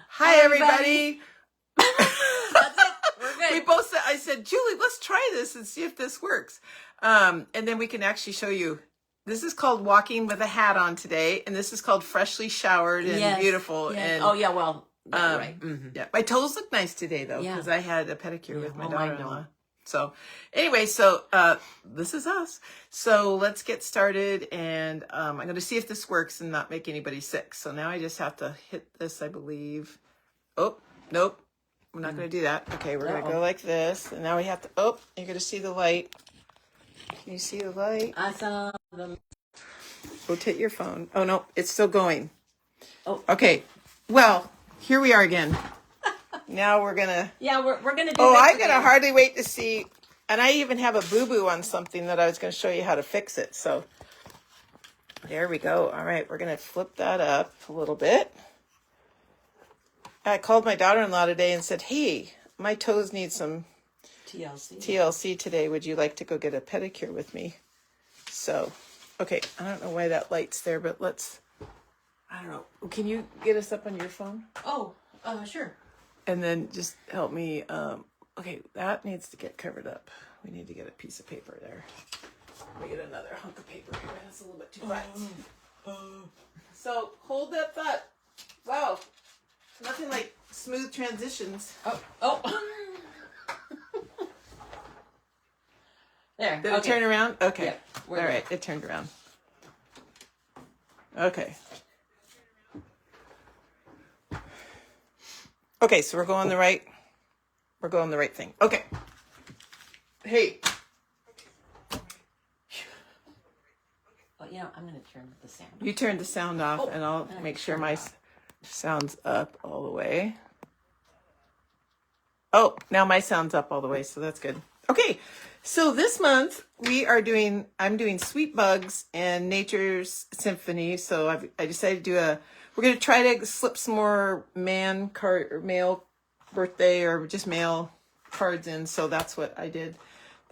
Hi, everybody. That's it. We're good. We both said, I said, Julie, let's try this and see if this works. And then we can actually show you. This is called walking with a hat on today. And this is called freshly showered and beautiful. Yes. And, oh, yeah, well, yeah, right. Mm-hmm. Yeah. My toes look nice today, though, because I had a pedicure with my daughter-in-law. So anyway, this is us. So let's get started. And I'm going to see if this works and not make anybody sick. So now I just have to hit this, I believe. Oh, nope. We're not going to do that. Okay, we're going to go like this. And now we have to, you're going to see the light. Can you see the light? I saw them. Rotate your phone. Oh, no, it's still going. Oh. Okay, well, here we are again. Now we're going to... Yeah, we're going to do Oh, I'm going to hardly wait to see. And I even have a boo-boo on something that I was going to show you how to fix it. So there we go. All right, we're going to flip that up a little bit. I called my daughter-in-law today and said, hey, my toes need some TLC today. Would you like to go get a pedicure with me? So, okay, I don't know why that light's there, but I don't know. Can you get us up on your phone? Oh, sure. And then just help me. Okay, that needs to get covered up. We need to get a piece of paper there. Let me get another hunk of paper here. That's a little bit too flat. So, hold that thought. Wow. Nothing like smooth transitions. Oh. There. Did it turn around? Okay. Yep, All right. It turned around. Okay. Okay, so we're going the right thing. Okay. Hey. Well, I'm going to turn the sound off. You turn the sound off, and I'll make sure my sound's up all the way. Oh, now my sound's up all the way, so that's good. Okay, so this month I'm doing Sweet Bugs and Nature's Symphony. So I decided to we're going to try to slip some more male birthday or just male cards in. So that's what I did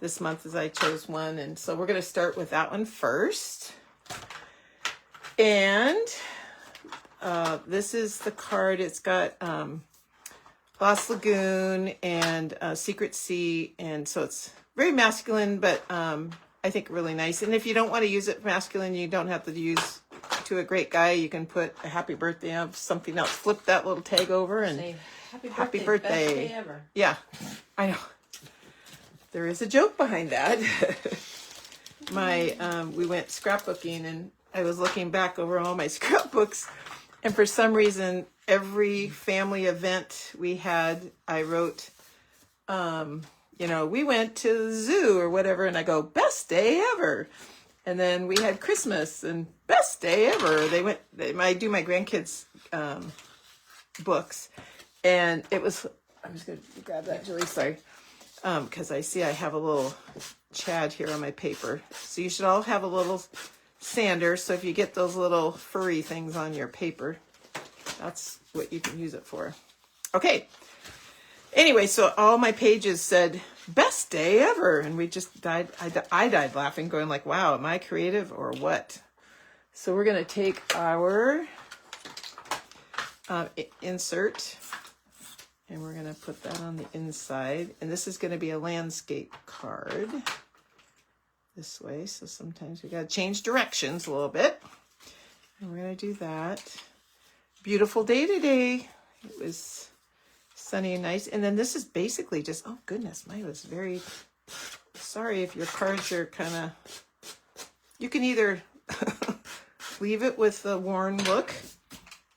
this month is I chose one. And so we're going to start with that one first. And this is the card. It's got Lost Lagoon and Secret Sea. And so it's very masculine, but I think really nice. And if you don't want to use it masculine, you don't have to use to a great guy. You can put a happy birthday of something else. Flip that little tag over and say, happy birthday. Best day ever. Yeah, I know. There is a joke behind that. We went scrapbooking and I was looking back over all my scrapbooks, and for some reason, every family event we had, I wrote, we went to the zoo or whatever, and I go, best day ever. And then we had Christmas and best day ever. I do my grandkids' books, and it was, I'm just going to grab that, Julie, sorry, because I see I have a little Chad here on my paper. So you should all have a little sander, so if you get those little furry things on your paper, that's what you can use it for. Okay. Anyway, so all my pages said, best day ever. And we just died. I died laughing, going like, wow, am I creative or what? So we're going to take our insert and we're going to put that on the inside. And this is going to be a landscape card this way. So sometimes we got to change directions a little bit. And we're going to do that. Beautiful day today. It was sunny and nice. And then this is basically just, oh goodness, mine was very, sorry if your cards are kind of, you can either leave it with the worn look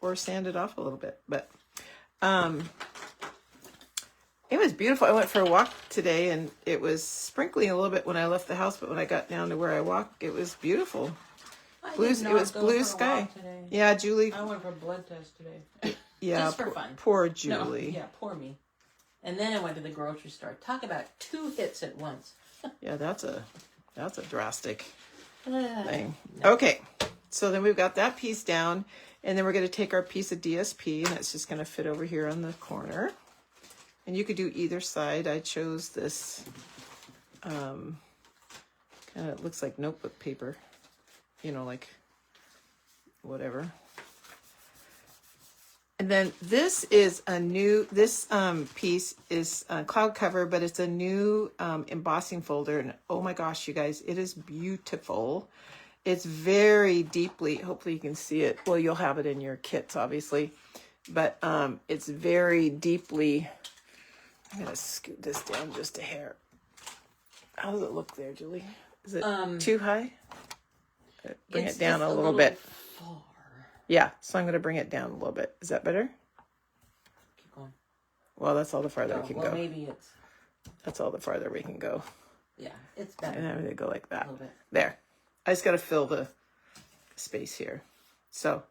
or sand it off a little bit. But it was beautiful. I went for a walk today and it was sprinkling a little bit when I left the house, but when I got down to where I walk, it was beautiful. It was blue sky. Yeah, Julie. I went for a blood test today. Yeah, just for fun. Poor Julie. No, yeah, poor me. And then I went to the grocery store. Talk about 2 hits at once. Yeah, that's a drastic thing. No. Okay, so then we've got that piece down, and then we're going to take our piece of DSP, and it's just going to fit over here on the corner. And you could do either side. I chose this kind of looks like notebook paper, – like whatever. And then this is a new, this piece is a cloud cover, but it's a new embossing folder. And oh my gosh, you guys, it is beautiful. It's very deeply, hopefully you can see it. Well, you'll have it in your kits, obviously. But it's very deeply, I'm going to scoot this down just a hair. How does it look there, Julie? Is it too high? Bring it down a little bit. Far. Yeah, so I'm going to bring it down a little bit. Is that better? Keep going. Well, that's all the farther we can go. Maybe it's... That's all the farther we can go. Yeah, it's better. And I'm going to go like that. A little bit. There. I just got to fill the space here. So,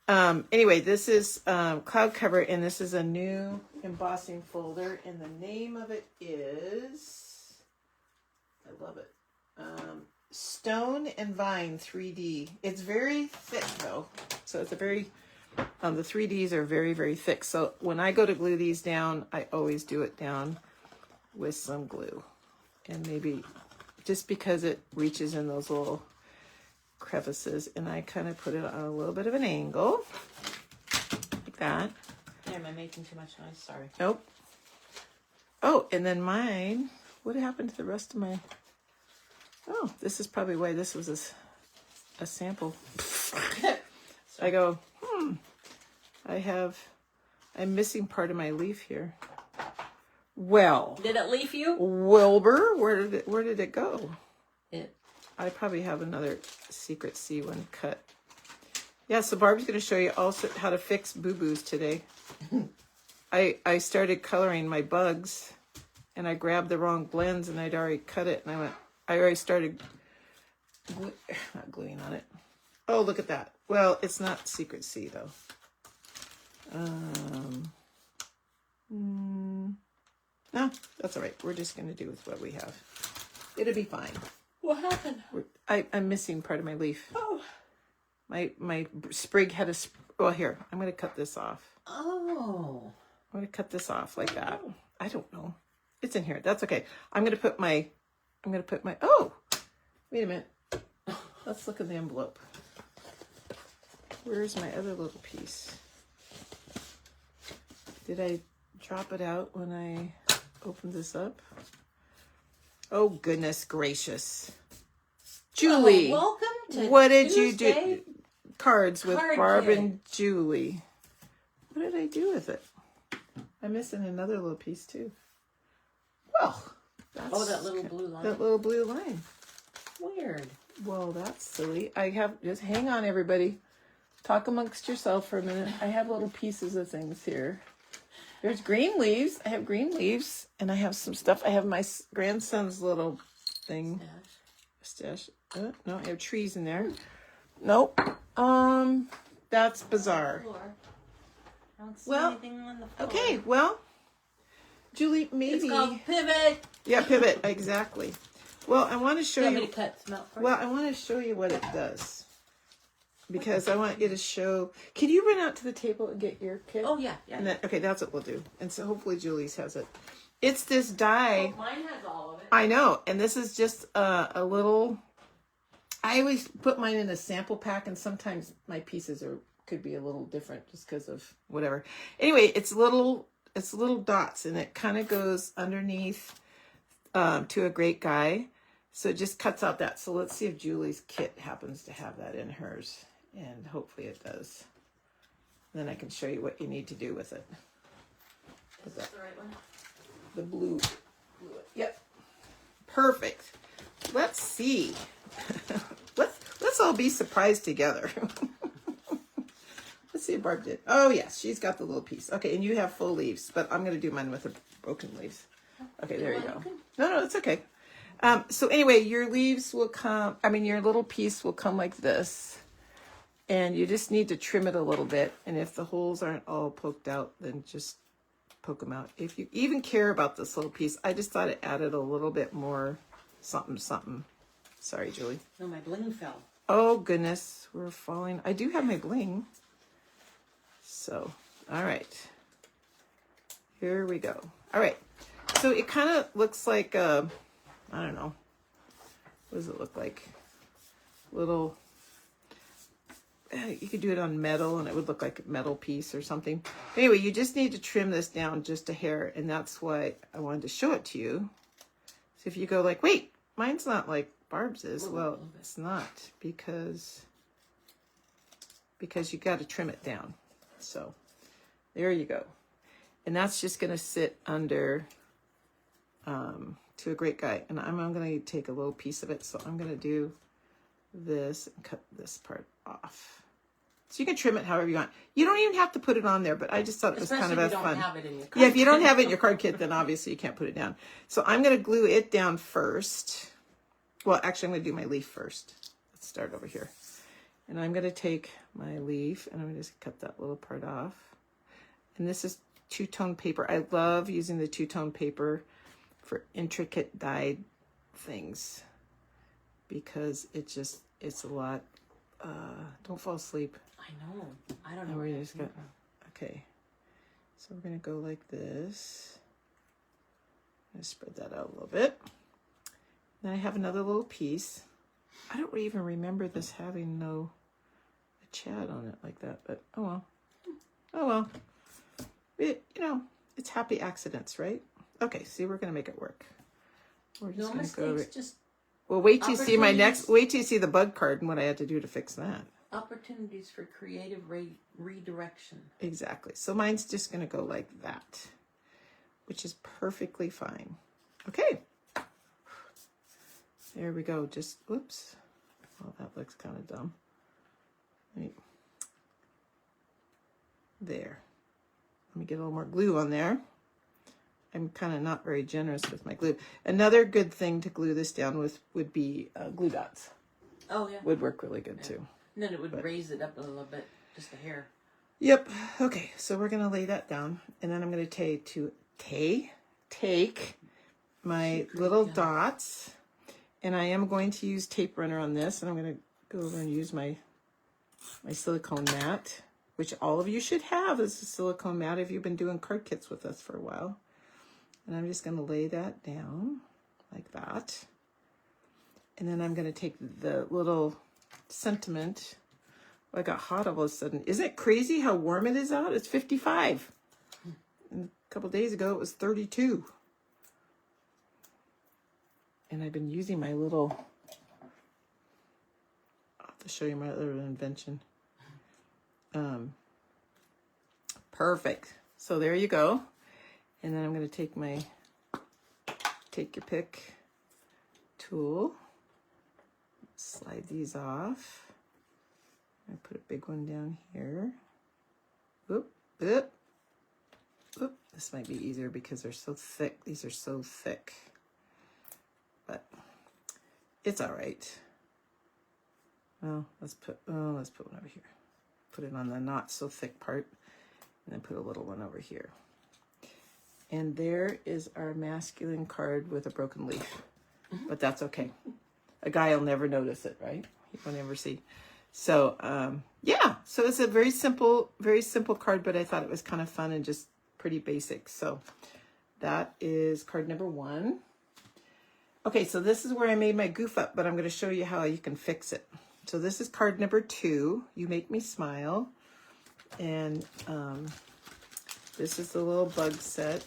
anyway, this is cloud cover, and this is a new embossing folder, and the name of it is, I love it, Stone and Vine 3D. It's very thick, though. So it's a very, the 3Ds are very, very thick. So when I go to glue these down, I always do it down with some glue. And maybe just because it reaches in those little crevices, and I kind of put it on a little bit of an angle, like that. Am I making too much noise? Sorry. Nope. Oh, and then mine, what happened to the rest of my... Oh, this is probably why this was a sample. I go, I'm missing part of my leaf here. Well. Did it leaf you? Wilbur, where did it go? I probably have another secret C one cut. Yeah, so Barb's going to show you also how to fix boo-boos today. I started coloring my bugs, and I grabbed the wrong blends, and I'd already cut it, and I already started not gluing on it. Oh, look at that. Well, it's not secret C, though. No, that's all right. We're just going to do with what we have. It'll be fine. What happened? I'm missing part of my leaf. Oh. My sprig had a... Well, here. I'm going to cut this off. Oh. I'm going to cut this off like that. I don't know. It's in here. That's okay. I'm going to put my... Oh! Wait a minute. Let's look in the envelope. Where's my other little piece? Did I drop it out when I opened this up? Oh, goodness gracious. Julie. Oh, welcome to what did Tuesday. You do? Cards with Card Barb kit. and Julie. What did I do with it? I'm missing another little piece, too. Well, that's... Oh, that little blue line. That little blue line. Weird. Well, that's silly. I have... Just hang on, everybody. Talk amongst yourself for a minute. I have little pieces of things here. There's green leaves. I have green leaves. And I have some stuff. I have my grandson's little thing. Stash. No, I have trees in there. Nope. That's bizarre. I don't see Well, anything on the floor. Okay, well, Julie, maybe... It's called pivot. Yeah, pivot, exactly. Well, I want to show Want you... me to cut some out first? Well, I want to show you what it does. Because I want you to show... Can you run out to the table and get your kit? Oh, yeah. And then, okay, that's what we'll do. And so hopefully Julie's has it. It's this die. Oh, mine has all of it. I know. And this is just a little... I always put mine in a sample pack, and sometimes my pieces could be a little different just because of whatever. Anyway, it's little dots, and it kind of goes underneath to a great guy. So it just cuts out that. So let's see if Julie's kit happens to have that in hers, and hopefully it does. Then I can show you what you need to do with it. Is this the right one? The blue. Yep. Perfect. Let's see. Let's all be surprised together. Let's see if Barb did. Oh, yes, she's got the little piece. Okay, and you have full leaves, but I'm going to do mine with the broken leaves. Okay, there you go. No, it's okay. So anyway, your leaves will come, your little piece will come like this. And you just need to trim it a little bit. And if the holes aren't all poked out, then just poke them out. If you even care about this little piece, I just thought it added a little bit more something. Sorry, Julie. No, my bling fell. Oh, goodness. We're falling. I do have my bling. So, all right. Here we go. All right. So it kind of looks like, I don't know. What does it look like? Little you could do it on metal and it would look like a metal piece or something. Anyway, you just need to trim this down just a hair, and that's why I wanted to show it to you. So if you go like, wait, mine's not like Barb's is. Well, it's not because you got to trim it down. So there you go. And that's just going to sit under to a great guy. And I'm going to take a little piece of it. So I'm going to do this and cut this part off. So you can trim it however you want. You don't even have to put it on there, but I just thought it was kind of a fun. Yeah, if you don't have it in your card kit, then obviously you can't put it down. So I'm going to glue it down first. Well, actually, I'm going to do my leaf first. Let's start over here. And I'm going to take my leaf and I'm going to just cut that little part off. And this is two-tone paper. I love using the two-tone paper for intricate dyed things because it's a lot. Don't fall asleep. I know. I don't know. We're just gonna, okay. So we're going to go like this. I'm going to spread that out a little bit. Then I have another little piece. I don't even remember this having a chat on it like that, but oh well. Oh well. It's happy accidents, right? Okay, see, we're going to make it work. We're just going to go over it. Well, wait till you see wait till you see the bug card and what I had to do to fix that. Opportunities for creative redirection. Exactly. So mine's just going to go like that, which is perfectly fine. Okay. There we go. Just, whoops. Well, that looks kind of dumb. Right. There. Let me get a little more glue on there. I'm kind of not very generous with my glue. Another good thing to glue this down with would be glue dots. Oh, yeah. Would work really good, too. And then it would raise it up a little bit, just a hair. Yep. Okay, so we're going to lay that down. And then I'm going to take my little dots. And I am going to use tape runner on this. And I'm going to go over and use my silicone mat, which all of you should have as a silicone mat if you've been doing card kits with us for a while. And I'm just going to lay that down like that. And then I'm going to take the little sentiment. Oh, I got hot all of a sudden. Isn't it crazy how warm it is out? It's 55. And a couple days ago, it was 32. And I've been using my little... I'll have to show you my other invention. Perfect. So there you go. And then I'm going to take my take your pick tool, slide these off. I put a big one down here. Oop, oop, oop. This might be easier because they're so thick. These are so thick, but it's all right. Well, let's put one over here. Put it on the not so thick part, and then put a little one over here. And there is our masculine card with a broken leaf. But that's okay. A guy will never notice it, right? He won't ever see. So, yeah. So it's a very simple card, but I thought it was kind of fun and just pretty basic. So that is card number 1. Okay, so this is where I made my goof up, but I'm going to show you how you can fix it. So this is card number 2. You Make Me Smile. And... this is the little bug set.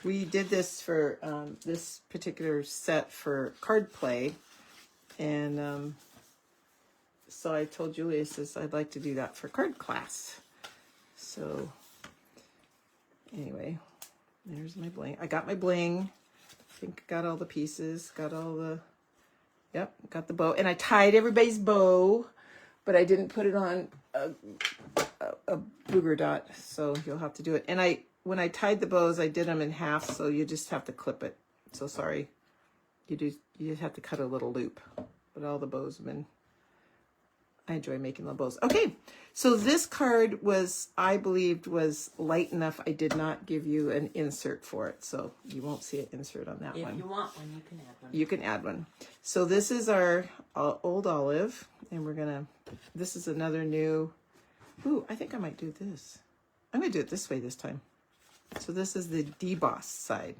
We did this for this particular set for card play. And so I told Julia, says, I'd like to do that for card class. So anyway, there's my bling. I got my bling. I think I got all the pieces. Got all the, yep, got the bow. And I tied everybody's bow, but I didn't put it on a booger dot, so you'll have to do it. And when I tied the bows, I did them in half, so you just have to clip it. So sorry, you just have to cut a little loop. But all the bows have been, I enjoy making the bows. Okay, so this card was, I believed, was light enough. I did not give you an insert for it, so you won't see an insert on that one. If you want one, you can add one. You can add one. So this is our old olive, and we're gonna, this is another new, ooh, I think I might do this. I'm going to do it this way this time. So this is the deboss side.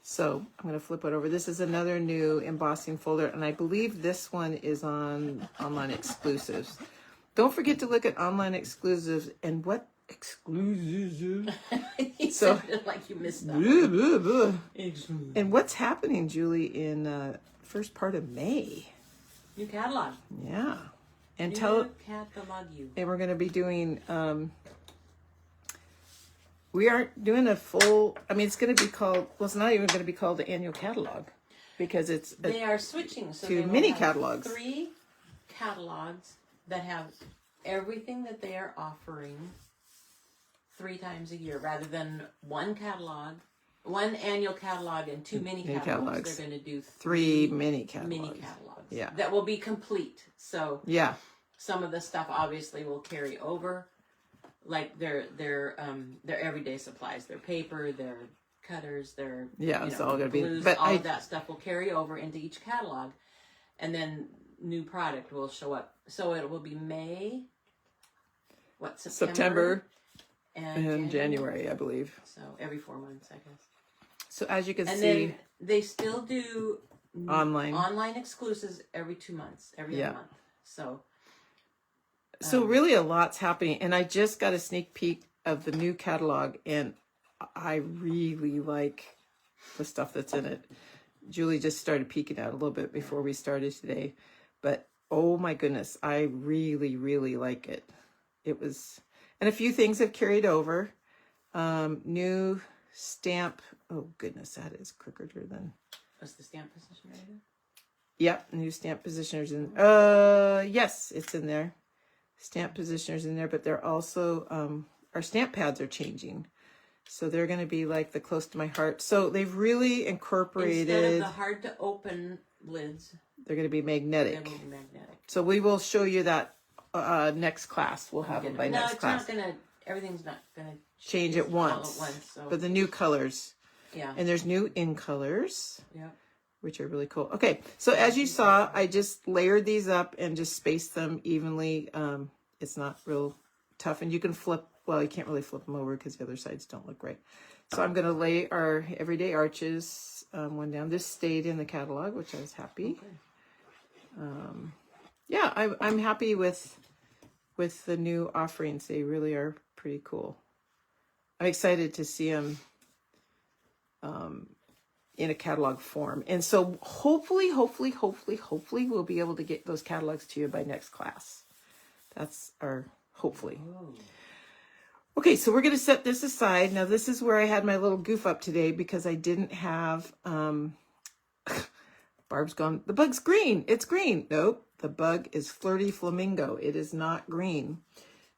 So I'm going to flip it over. This is another new embossing folder, and I believe this one is on online exclusives. don't forget to look at online exclusives and what exclusives. You So sounded like you missed that. blah, blah, blah. Exclusive. And what's happening, Julie, in first part of May? New catalog. Yeah, and New tell. catalog you. And we're going to be doing. We aren't doing a full. I mean, it's going to be called. Well, it's not even going to be called the annual catalog, because it's They are switching to so they will mini have catalogs. 3 catalogs that have everything that they are offering 3 times a year, rather than one catalog, one annual catalog and 2 mini catalogs. They're going to do 3 mini catalogs. mini catalogs. Yeah. That will be complete. So Yeah. some of the stuff obviously will carry over, like their everyday supplies, their paper, their cutters, their It's all going to be. glues, But all of that stuff will carry over into each catalog, and then new product will show up. So it will be May, September and January, I believe. So every 4 months, I guess. So as you can And see, then they still do online exclusives every 2 months, every other month. So really a lot's happening, and I just got a sneak peek of the new catalog, and I really like the stuff that's in it. Julie just started peeking out a little bit before we started today, but oh my goodness, I really, really like it. It was, and a few things have carried over. New stamp. Oh goodness, that is crookeder than. was the stamp position right there? Yep, new stamp positioners in. Yes, it's in there. Stamp positioners in there, but they're also our stamp pads are changing, so they're going to be like the close to my heart. So they've really incorporated. Instead of the hard to open lids, they're going to be magnetic. they will be magnetic. So we will show you that next class. We'll have them by next class. Everything's not gonna Change it all once, at once. So but the new colors. yeah, And there's new in colors. yeah. Which are really cool. Okay, so as you saw, I just layered these up and just spaced them evenly. It's not real tough, and you can flip. Well, you can't really flip them over because the other sides don't look right. So I'm going to lay our everyday arches one down. This stayed in the catalog, which I was happy. Okay. Yeah, I'm happy with the new offerings. They really are pretty cool. I'm excited to see them in a catalog form. And so hopefully, we'll be able to get those catalogs to you by next class. That's our hopefully. Oh. Okay, so we're going to set this aside. Now, this is where I had my little goof up today because I didn't have, Barb's gone, the bug's green. It's green. Nope, the bug is Flirty Flamingo. It is not green.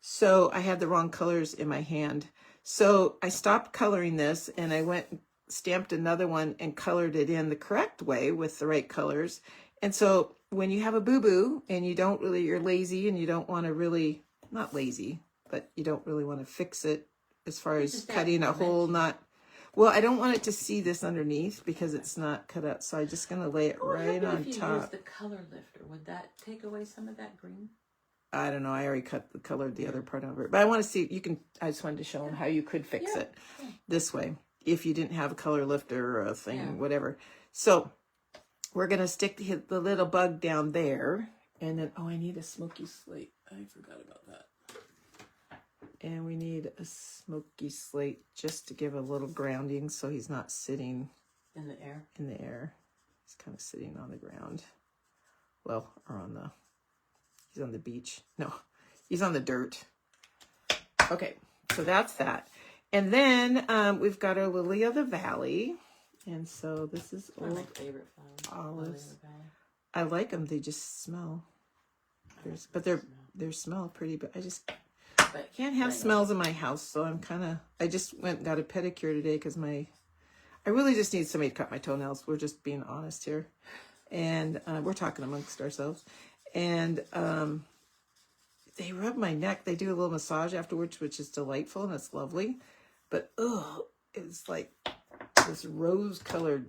So I had the wrong colors in my hand. So I stopped coloring this and I went and stamped another one and colored it in the correct way with the right colors. And so when you have a boo-boo and you don't really, you're lazy and you don't want to really, not lazy, but you don't really want to fix it as far as cutting a whole knot. Well, I don't want it to see this underneath because it's not cut out. So I'm just going to lay it right on if you top. use the color lifter, would that take away some of that green? I don't know. I already colored the other part over it. But I want to see, you can, I just wanted to show them how you could fix it this way. If you didn't have a color lifter or a thing, whatever. So we're going to stick the little bug down there. And then, oh, I need a smoky slate. I forgot about that. And we need a smoky slate just to give a little grounding so he's not sitting in the air. He's kind of sitting on the ground. Well, or on the, he's on the beach. No, he's on the dirt. Okay, so that's that. And then we've got our Lily of the Valley. And so this is One of my favorite flowers. olives. I like them. They just smell. But they smell pretty, but I can't have smells in my house. So I'm kind of, I just went and got a pedicure today because I really just need somebody to cut my toenails. We're just being honest here. And we're talking amongst ourselves. And they rub my neck. They do a little massage afterwards, which is delightful and it's lovely. But it's like this rose-colored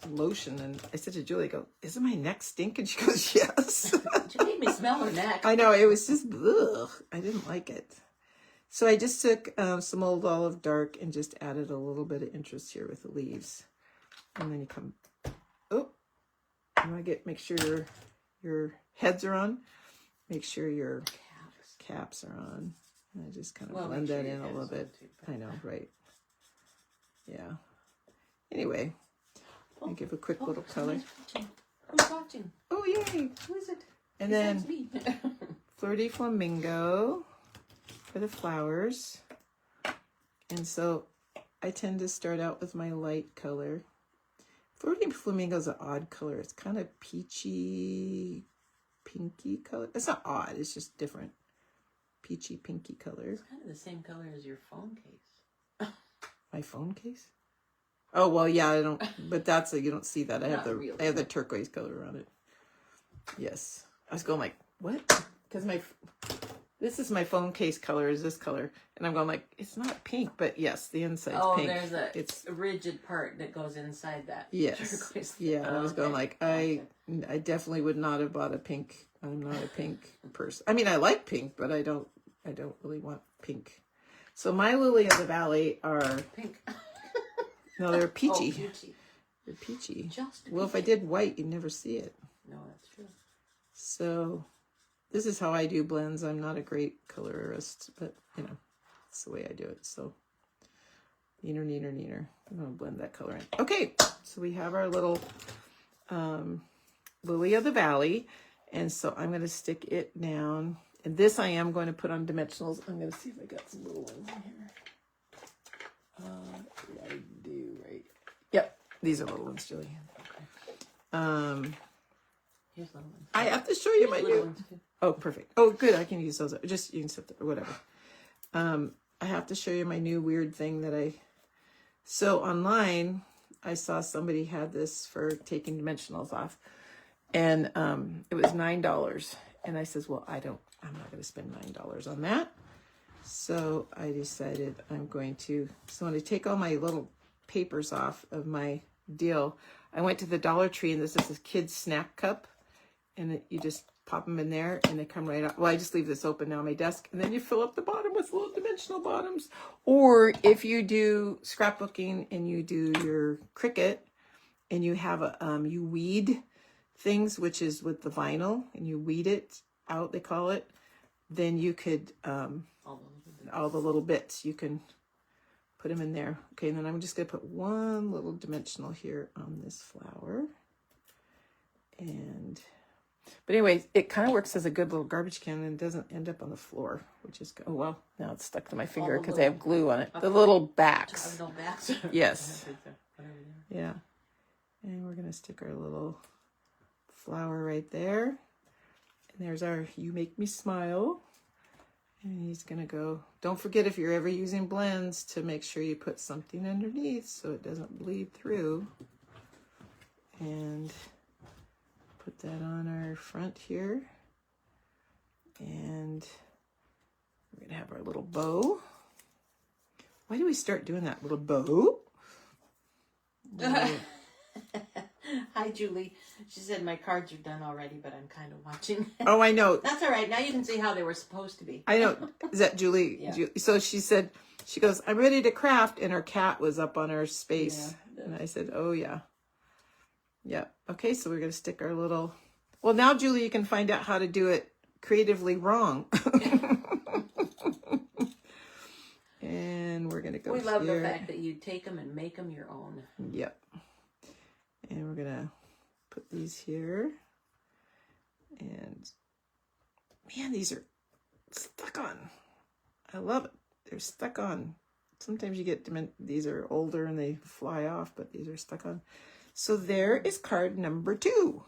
lotion. And I said to Julie, I go, isn't my neck stink? And she goes, yes. You made me smell her neck. I know, it was just, I didn't like it. So I just took some Old Olive Dark and just added a little bit of interest here with the leaves. And then you come, you want to make sure your heads are on. Make sure your caps are on. And I just kind of Well, blend make sure that your in a head's little on bit. too. I know, right? Yeah. Anyway, I give a quick little color. Who's watching? Oh, yay! Who is it? And Besides then me. Flirty Flamingo for the flowers. And so I tend to start out with my light color. Flirty Flamingo is an odd color. It's kind of peachy, pinky color. It's not odd. It's just different. Peachy, pinky color. It's kind of the same color as your phone case. My phone case? Oh, well, yeah, I don't, but that's you don't see that. I have Not really. I have the turquoise color on it. Yes. I was going like, what? Because this is my phone case color is this color. And I'm going like, it's not pink, but yes, the inside's pink. There's it's a rigid part that goes inside that. Yes. turquoise. Yeah, I was going like, Okay. I definitely would not have bought a pink. I'm not a pink person. I mean, I like pink, but I don't really want pink. So my lily of the valley are Pink. no, they're peachy. Oh, peachy. They're peachy. Just Well, if I did white, you'd never see it. No, that's true. So this is how I do blends. I'm not a great colorist, but you know, it's the way I do it. So neener, neener, neener. I'm gonna blend that color in. Okay, so we have our little lily of the valley, and so I'm gonna stick it down. And this I am going to put on dimensionals. I'm gonna see if I got some little ones in here. Yeah, I do, right? Yep, these are little ones, Julie. Here's little ones. I have to show you my Little new. ones too. Oh, perfect. Oh, good. I can use those. Just you can set them or whatever. I have to show you my new weird thing that I. So online, I saw somebody had this for taking dimensionals off, and it was $9. And I says, well, I'm not going to spend $9 on that. So I decided I'm going to. So when I take all my little papers off of my deal, I went to the Dollar Tree, and this is a kid's snack cup, and you just pop them in there, and they come right out. Well, I just leave this open now on my desk, and then you fill up the bottom with little dimensional bottoms. Or if you do scrapbooking and you do your Cricut, and you have a you weed things, which is with the vinyl, and you weed it out, they call it, then you could all the little bits, you can put them in there. Okay, and then I'm just going to put one little dimensional here on this flower. But anyway, it kind of works as a good little garbage can and doesn't end up on the floor, which is good. Oh, well, now it's stuck to my finger because I have glue on it. The little backs. No backs. Yes. Yeah. And we're going to stick our little flower right there. And there's our You Make Me Smile. And he's going to go. Don't forget, if you're ever using blends, to make sure you put something underneath so it doesn't bleed through. And put that on our front here. And we're going to have our little bow. Why do we start doing that little bow? Hi, Julie. She said my cards are done already, but I'm kind of watching. Oh, I know. That's all right. Now you can see how they were supposed to be. I know. Is that Julie? Yeah. Julie? So she said, she goes, I'm ready to craft. And her cat was up on our space. Yeah. And I said, oh, yeah. Yeah. Okay, so we're going to stick our little... Well, now, Julie, you can find out how to do it creatively wrong. And we're going to go We love here. the fact that you take them and make them your own. Yep. And we're going to put these here. And, man, these are stuck on. I love it. They're stuck on. Sometimes you get, these are older and they fly off, but these are stuck on. So there is card number 2.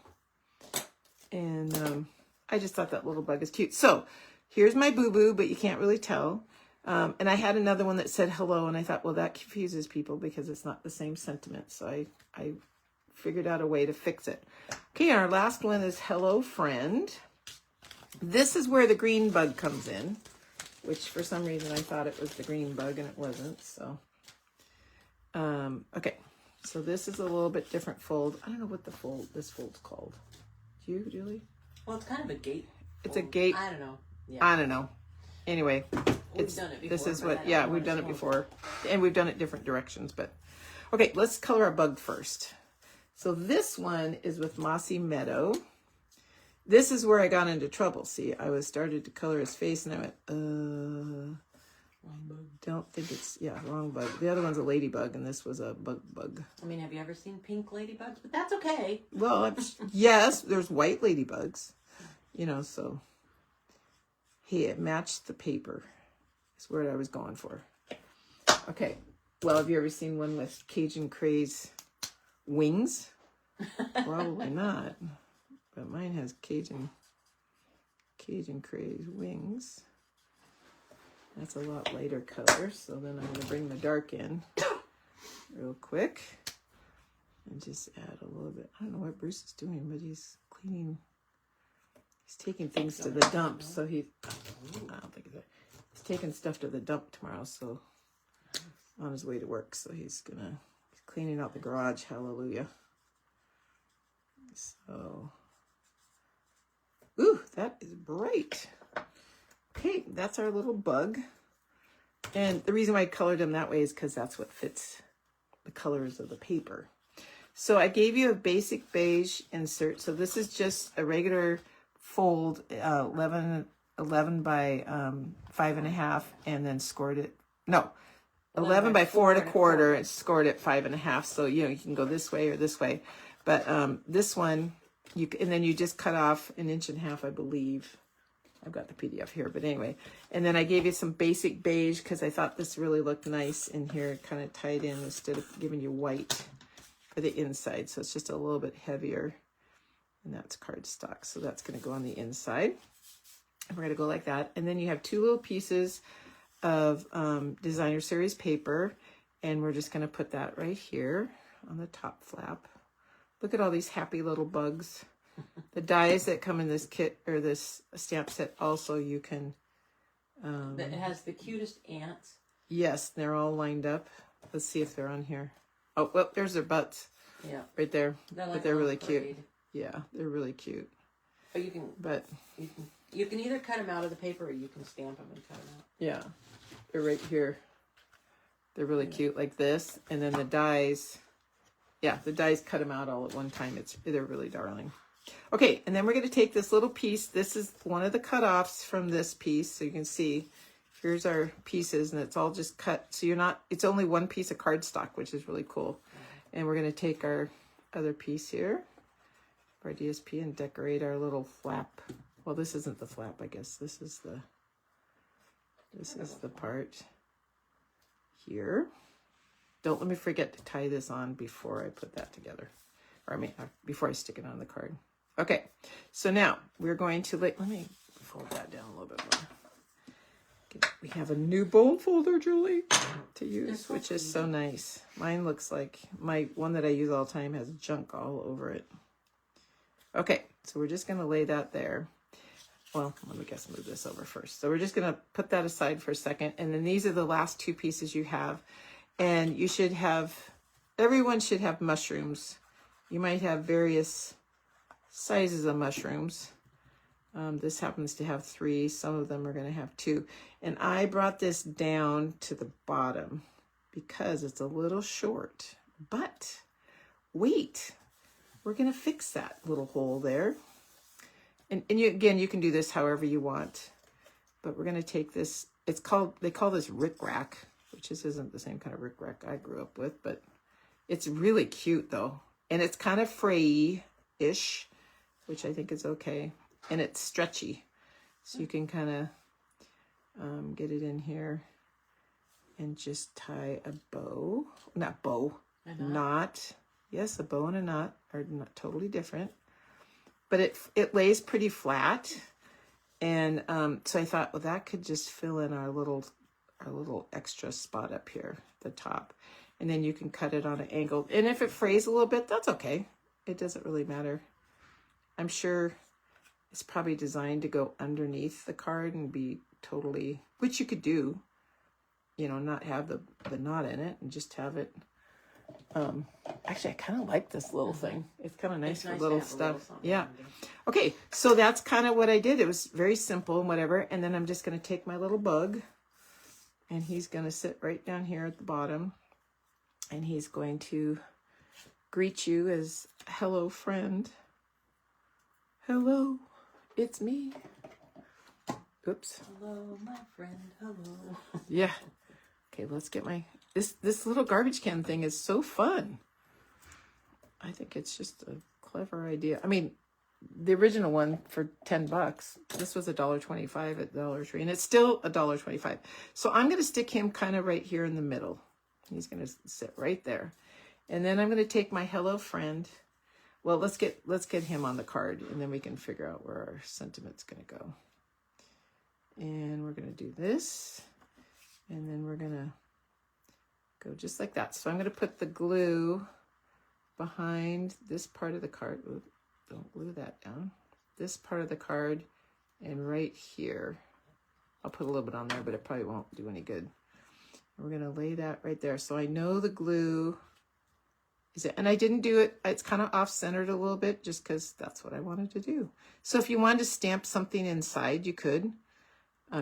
And I just thought that little bug is cute. So here's my boo-boo, but you can't really tell. And I had another one that said hello, and I thought, well, that confuses people because it's not the same sentiment. So I figured out a way to fix it. Okay, our last one is Hello Friend. This is where the green bug comes in, which for some reason I thought it was the green bug, and it wasn't. So, okay. So this is a little bit different fold. I don't know what this fold's called. Do you, Julie? Well, it's kind of a gate. It's a gate. I don't know. Yeah. I don't know. Anyway, We've done it before. this is but I what, don't yeah, know what we've done it's it called. before. And we've done it different directions, but okay, let's color our bug first. So this one is with Mossy Meadow. this is where I got into trouble. See, I was started to color his face, and I went, Wrong bug. don't think it's, yeah, wrong bug. The other one's a ladybug, and this was a bug. I mean, have you ever seen pink ladybugs? But that's okay. Well, yes, there's white ladybugs, you know, so. Hey, it matched the paper. Is what I was going for. Okay. Well, have you ever seen one with Cajun Craze wings? Probably not. But mine has Cajun Craze wings. That's a lot lighter color. So then I'm going to bring the dark in real quick. And just add a little bit. I don't know what Bruce is doing, but he's cleaning. He's taking things to the dump, so I don't think he's taking stuff to the dump tomorrow, so on his way to work, so he's cleaning out the garage, hallelujah. So, ooh, that is bright. Okay, that's our little bug. And the reason why I colored him that way is because that's what fits the colors of the paper. So I gave you a basic beige insert, so this is just a regular fold 11 by 5.5 and then scored it. No, 11 by 4 1/4 and scored it 5.5. So, you know, you can go this way or this way. But this one, and then you just cut off 1.5 inches, I believe. I've got the PDF here, but anyway. And then I gave you some basic beige because I thought this really looked nice in here, kind of tied in instead of giving you white for the inside. So it's just a little bit heavier. And that's cardstock, so that's going to go on the inside. And we're going to go like that. And then you have 2 little pieces of designer series paper, and we're just going to put that right here on the top flap. Look at all these happy little bugs. The dies that come in this kit or this stamp set also you can. It has the cutest ants. Yes, they're all lined up. Let's see if they're on here. Oh, well, there's their butts. Yeah, right there. But they're really cute. parade. Yeah, they're really cute. But you can either cut them out of the paper or you can stamp them and cut them out. Yeah, they're right here. They're really cute like this. And then the dies, yeah, the dies cut them out all at one time. They're really darling. Okay, and then we're going to take this little piece. This is one of the cutoffs from this piece. So you can see, here's our pieces, and it's all just cut. So it's only one piece of cardstock, which is really cool. And we're going to take our other piece here, our DSP, and decorate our little flap. Well, this isn't the flap, I guess. This is the part here. Don't let me forget to tie this on before I put that together. Or before I stick it on the card. Okay, so now we're going to let me fold that down a little bit more. Okay, we have a new bone folder, Julie, to use, which is so nice. Mine looks like my one that I use all the time has junk all over it. Okay, so we're just going to lay that there. Well, let me move this over first. So we're just going to put that aside for a second. And then these are the last 2 pieces you have. And you should have, everyone should have mushrooms. You might have various sizes of mushrooms. This happens to have 3. Some of them are going to have 2. And I brought this down to the bottom because it's a little short. But wait, we're going to fix that little hole there. And you can do this however you want. But we're going to take this, they call this rickrack, which isn't the same kind of rickrack I grew up with, but it's really cute though. And it's kind of fray-ish, which I think is okay. And it's stretchy. So you can kind of get it in here and just tie a bow. Not bow. Knot. Yes, a bow and a knot are not totally different. But it lays pretty flat. And so I thought, well, that could just fill in our little extra spot up here at the top. And then you can cut it on an angle. And if it frays a little bit, that's okay. It doesn't really matter. I'm sure it's probably designed to go underneath the card and be totally, which you could do, not have the knot in it and just have it. Actually, I kind of like this little thing. It's kind of nice for little stuff. Yeah. Okay, so that's kind of what I did. It was very simple and whatever. And then I'm just going to take my little bug, and he's going to sit right down here at the bottom. And he's going to greet you as hello, friend. Hello. It's me. Oops. Hello, my friend. Hello. Yeah. Okay, let's get my... This little garbage can thing is so fun. I think it's just a clever idea. I mean, the original one for $10. This was $1.25 at Dollar Tree, and it's still $1.25. So I'm going to stick him kind of right here in the middle. He's going to sit right there. And then I'm going to take my hello friend. Well, let's get him on the card, and then we can figure out where our sentiment's going to go. And we're going to do this, and then we're going to go just like that. So I'm going to put the glue behind this part of the card. Oops, don't glue that down. This part of the card, and right here. I'll put a little bit on there, but it probably won't do any good. We're going to lay that right there. So I know the glue is it, and I didn't do it. It's kind of off-centered a little bit just because that's what I wanted to do. So if you wanted to stamp something inside, you could.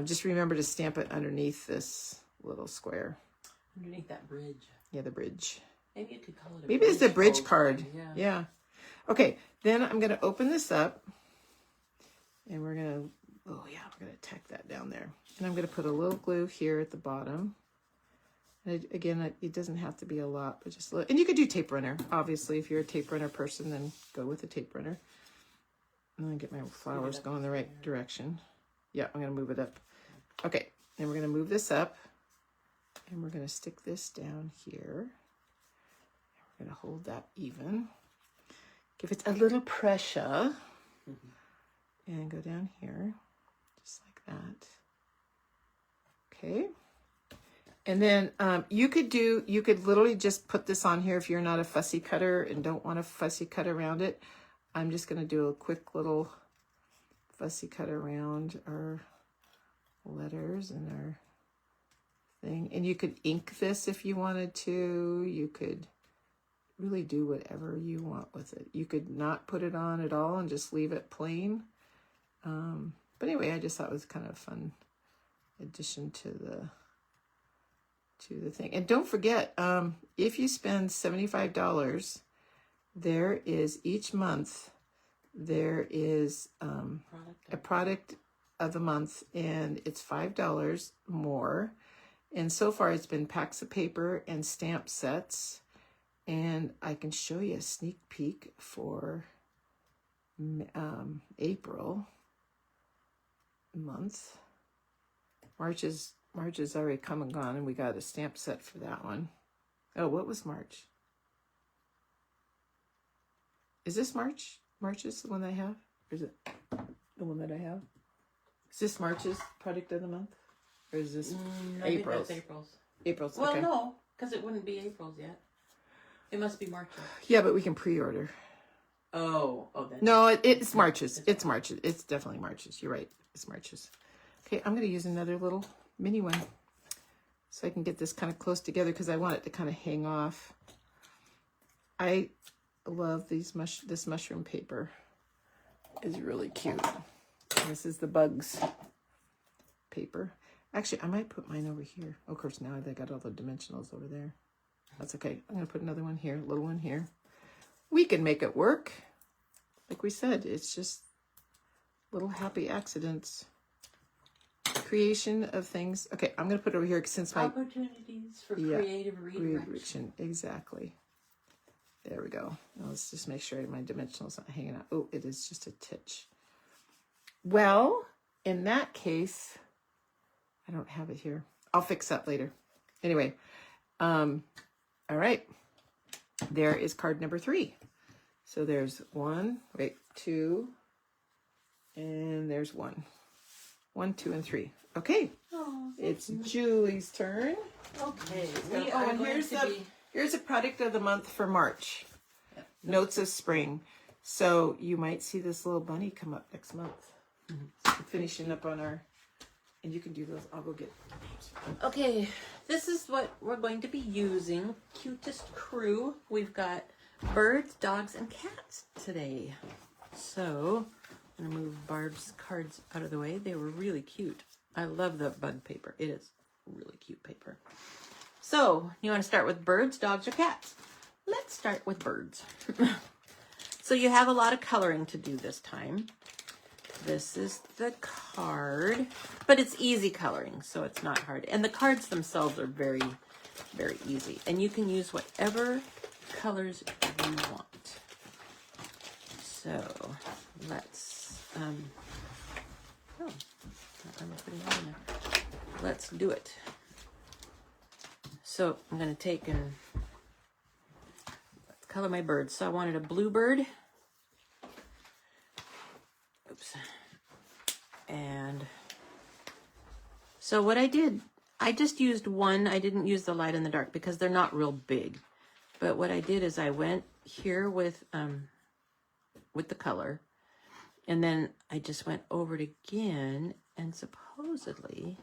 Just remember to stamp it underneath this little square. Underneath that bridge. Yeah, the bridge. Maybe you could call it a Maybe it's a bridge card. Yeah. Yeah. Okay, then I'm going to open this up. And we're going to, we're going to tack that down there. And I'm going to put a little glue here at the bottom. And again, it doesn't have to be a lot, but just a little. And you could do tape runner. Obviously, if you're a tape runner person, then go with a tape runner. I'm going to get my flowers going the right direction. Yeah, I'm going to move it up. Okay, then we're going to move this up. And we're going to stick this down here. We're going to hold that even. Give it a little pressure. And go down here, just like that. Okay. And then you could literally just put this on here if you're not a fussy cutter and don't want a fussy cut around it. I'm just going to do a quick little fussy cut around our letters and our thing. And you could ink this if you wanted to. You could really do whatever you want with it. You could not put it on at all and just leave it plain. But anyway, I just thought it was kind of a fun addition to the thing. And don't forget, if you spend $75, there is each month, there is a product of the month, and it's $5 more. And so far it's been packs of paper and stamp sets. And I can show you a sneak peek for April month. March is already come and gone, and we got a stamp set for that one. Oh, what was March? Is this March? March is the one I have? Or is it the one that I have? Is this March's product of the month? Or is this April's? April's, well, okay. no, because it wouldn't be April's yet. It must be March's. Yeah, but we can pre-order. Oh, then. No, it's March's. It's March's. It's definitely March's. You're right. It's March's. Okay, I'm going to use another little mini one so I can get this kind of close together because I want it to kind of hang off. I love this mushroom paper. It's really cute. This is the bugs paper. Actually, I might put mine over here. Of course, now they got all the dimensionals over there. That's okay. I'm going to put another one here, a little one here. We can make it work. Like we said, it's just little happy accidents. Creation of things. Okay, I'm going to put it over here since my... Opportunities for creative redirection. Exactly. There we go. Now let's just make sure my dimensional's not hanging out. Oh, it is just a titch. Well, in that case, I don't have it here. I'll fix that later. Anyway, all right. There is card number 3. So there's 2, and there's 1. 1, 2, and 3. Okay. Oh, it's Julie's turn. Okay. Here's a product of the month for March. Yep. Notes of Spring. So you might see this little bunny come up next month. Mm-hmm. Finishing up on our, and you can do those. I'll go get. Okay, this is what we're going to be using. Cutest Crew. We've got birds, dogs, and cats today. So I'm going to move Barb's cards out of the way. They were really cute. I love the bug paper. It is really cute paper. So you want to start with birds, dogs, or cats? Let's start with birds. So you have a lot of coloring to do this time. This is the card, but it's easy coloring, so it's not hard. And the cards themselves are very, very easy. And you can use whatever colors you want. So let's, let's do it. So I'm going to take and color my birds. So I wanted a blue bird. Oops. And so what I did, I just used one. I didn't use the light and the dark because they're not real big. But what I did is I went here with the color, and then I just went over it again, and supposedly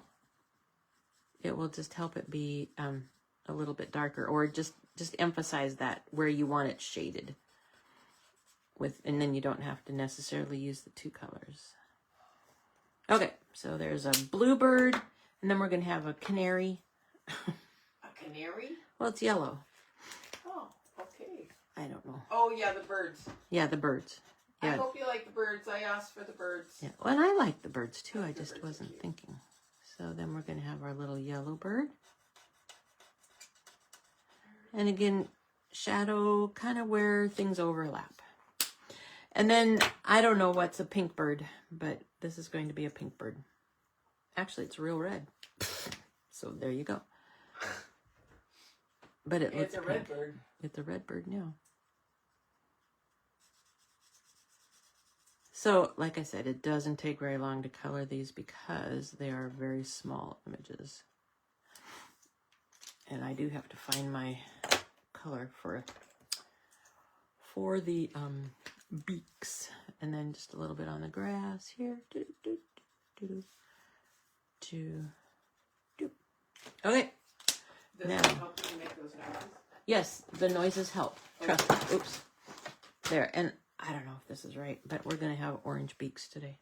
it will just help it be a little bit darker, or just emphasize that where you want it shaded with, and then you don't have to necessarily use the two colors. Okay, so there's a bluebird, and then we're going to have a canary. A canary? Well, it's yellow. Oh, okay. I don't know. Oh, yeah, the birds. Yeah, the birds. Yeah. I hope you like the birds. I asked for the birds. Yeah. Well, and I like the birds too. I just wasn't thinking. So then we're going to have our little yellow bird. And again, shadow kind of where things overlap. And then I don't know what's a pink bird, but this is going to be a pink bird. Actually, it's real red. So there you go. But it looks It's a red bird. It's a red bird now. So, like I said, it doesn't take very long to color these because they are very small images. And I do have to find my color for the beaks. And then just a little bit on the grass here. Okay. Does now, it help you make those noises? Yes, the noises help. Trust me. Oops. There. And I don't know if this is right, but we're going to have orange beaks today.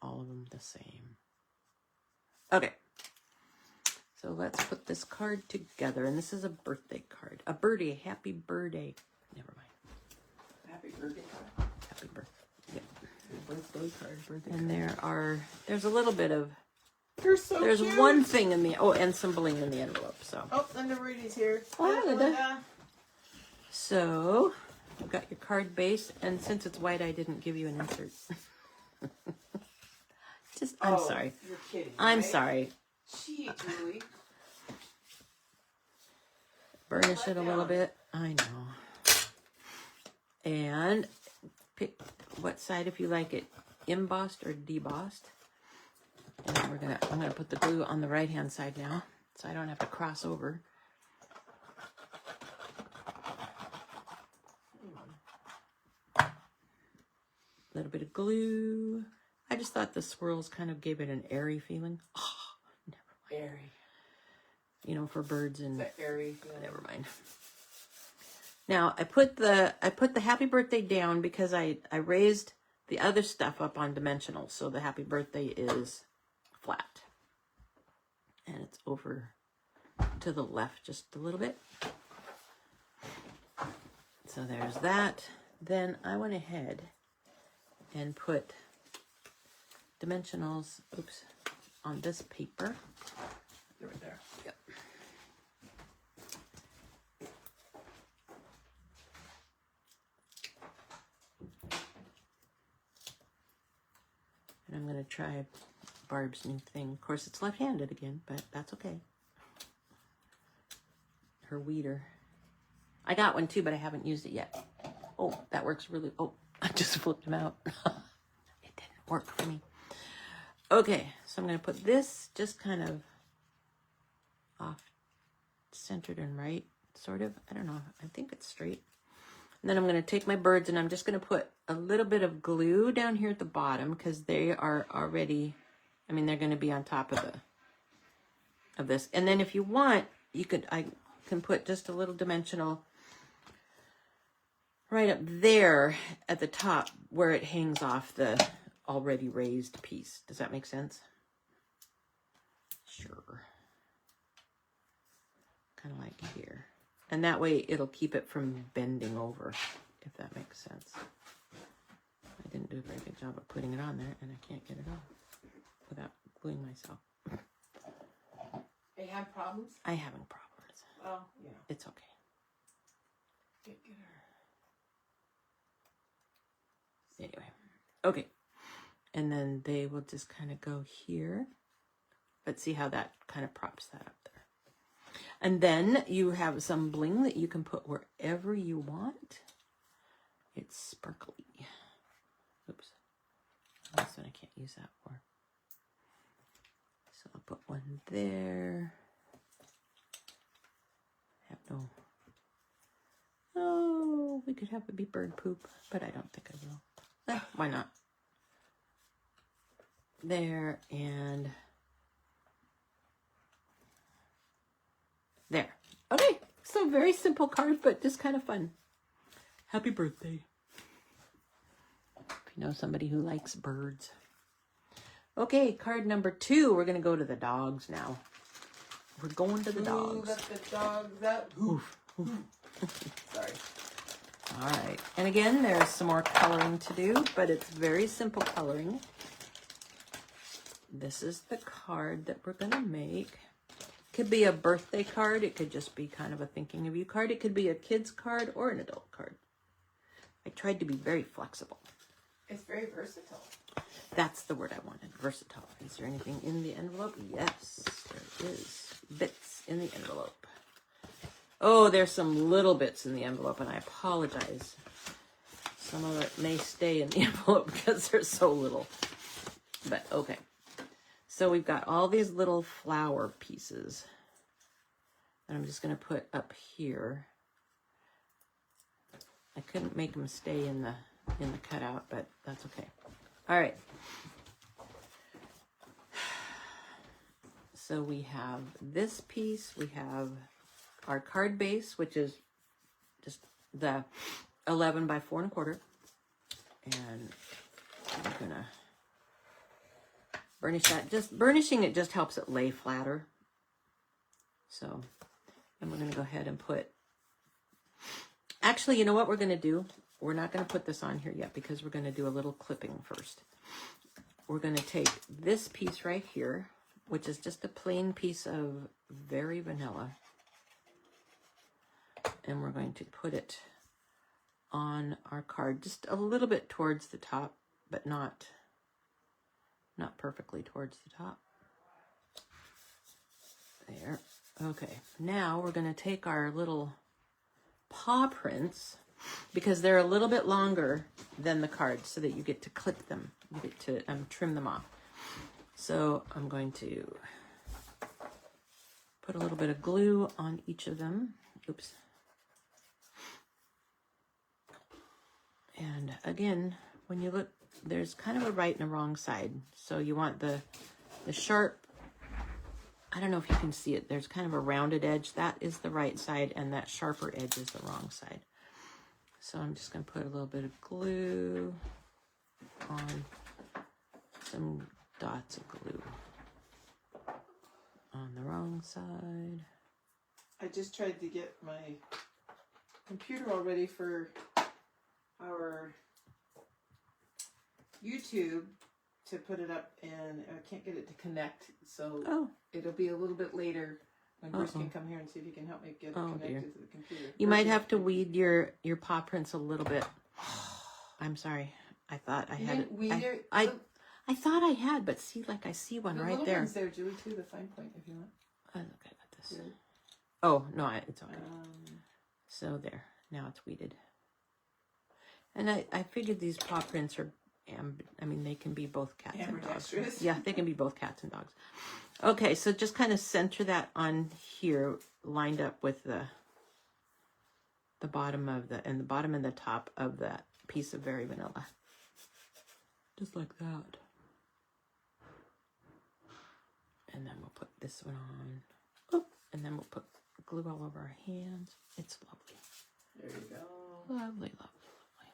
All of them the same. Okay. So let's put this card together. And this is a birthday card. A birdie. Happy birthday. Never mind. Happy birthday card. Happy birthday. Yeah. Birthday card. Birthday And card. there's a little bit of, They're so there's cute. one thing in the, and some bling in the envelope. So. Oh, Linda Rudy's here. Oh, hi, Linda. Linda. So, you've got your card base, and since it's white, I didn't give you an insert. I'm sorry. You're kidding. I'm right? sorry. Gee, Julie. Burnish it a little bit. I know. And pick what side if you like it, embossed or debossed. And I'm gonna put the glue on the right hand side now, so I don't have to cross over. A little bit of glue. I just thought the swirls kind of gave it an airy feeling. Oh, never mind. Airy. You know, for birds and The airy feeling. never mind. Now I put the happy birthday down because I raised the other stuff up on dimensional, so the happy birthday is flat. And it's over to the left just a little bit. So there's that. Then I went ahead and put dimensionals, on this paper. Right there. Yep. And I'm going to try Barb's new thing. Of course, it's left-handed again, but that's okay. Her weeder. I got one too, but I haven't used it yet. Oh, that works really... Oh, I just flipped them out. It didn't work for me. Okay, so I'm going to put this just kind of off-centered and right, sort of. I don't know. I think it's straight. And then I'm going to take my birds and I'm just going to put a little bit of glue down here at the bottom because they are already... I mean, they're going to be on top of this. And then if you want, I can put just a little dimensional right up there at the top where it hangs off the already raised piece. Does that make sense? Sure. Kind of like here. And that way it'll keep it from bending over, if that makes sense. I didn't do a very good job of putting it on there, and I can't get it off without gluing myself. You have problems? I having problems. Oh, yeah. It's okay. Get her. Anyway, okay. And then they will just kind of go here. But see how that kind of props that up there. And then you have some bling that you can put wherever you want. It's sparkly. Oops. This one I can't use that for. So I'll put one there. Have no. Oh, we could have it be bird poop, but I don't think I will. Why not? There and there. Okay, so very simple card, but just kind of fun. Happy birthday. If you know somebody who likes birds. Okay, card number 2. We're going to go to the dogs now. We're going to the dogs. Let the dogs out. Oof. Sorry. All right. And again, there's some more coloring to do, but it's very simple coloring. This is the card that we're going to make. Could be a birthday card. It could just be kind of a thinking of you card. It could be a kid's card or an adult card. I tried to be very flexible. It's very versatile. That's the word I wanted, versatile. Is there anything in the envelope? Yes, there is. Bits in the envelope. Oh, there's some little bits in the envelope, and I apologize. Some of it may stay in the envelope because there's so little. But okay. So we've got all these little flower pieces that I'm just going to put up here. I couldn't make them stay in the cutout, but that's okay. All right. So we have this piece. We have our card base, which is just the 11 by 4 1/4. And I'm gonna burnish that. Just burnishing it just helps it lay flatter. So, and we're gonna go ahead and put. Actually, you know what we're gonna do? We're not gonna put this on here yet because we're gonna do a little clipping first. We're gonna take this piece right here, which is just a plain piece of Very Vanilla, and we're going to put it on our card just a little bit towards the top, but not perfectly towards the top. There. Okay, now we're going to take our little paw prints, because they're a little bit longer than the cards, so that you get to clip them, you get to trim them off. So I'm going to put a little bit of glue on each of them. Oops. And again, when you look, there's kind of a right and a wrong side. So you want the sharp, I don't know if you can see it, there's kind of a rounded edge. That is the right side, and that sharper edge is the wrong side. So I'm just going to put a little bit of glue on some dots of glue on the wrong side. I just tried to get my computer all ready for our YouTube to put it up, and I can't get it to connect, so it'll be a little bit later when Bruce can come here and see if he can help me get it connected to the computer. You might have to weed your paw prints a little bit. I'm sorry. I thought I had it. I thought I had, but see, like I see one right there. The little one's there, Julie, too, the fine point, if you want. Oh, look, I got this. Oh, no, it's okay. So there, now it's weeded. And I figured these paw prints are, I mean, they can be both cats and dogs. Yeah, they can be both cats and dogs. Okay, so just kind of center that on here, lined up with the bottom of the bottom and the top of that piece of Very Vanilla. Just like that. And then we'll put this one on. Oh, and then we'll put glue all over our hands. It's lovely. There you go. Lovely, lovely, lovely.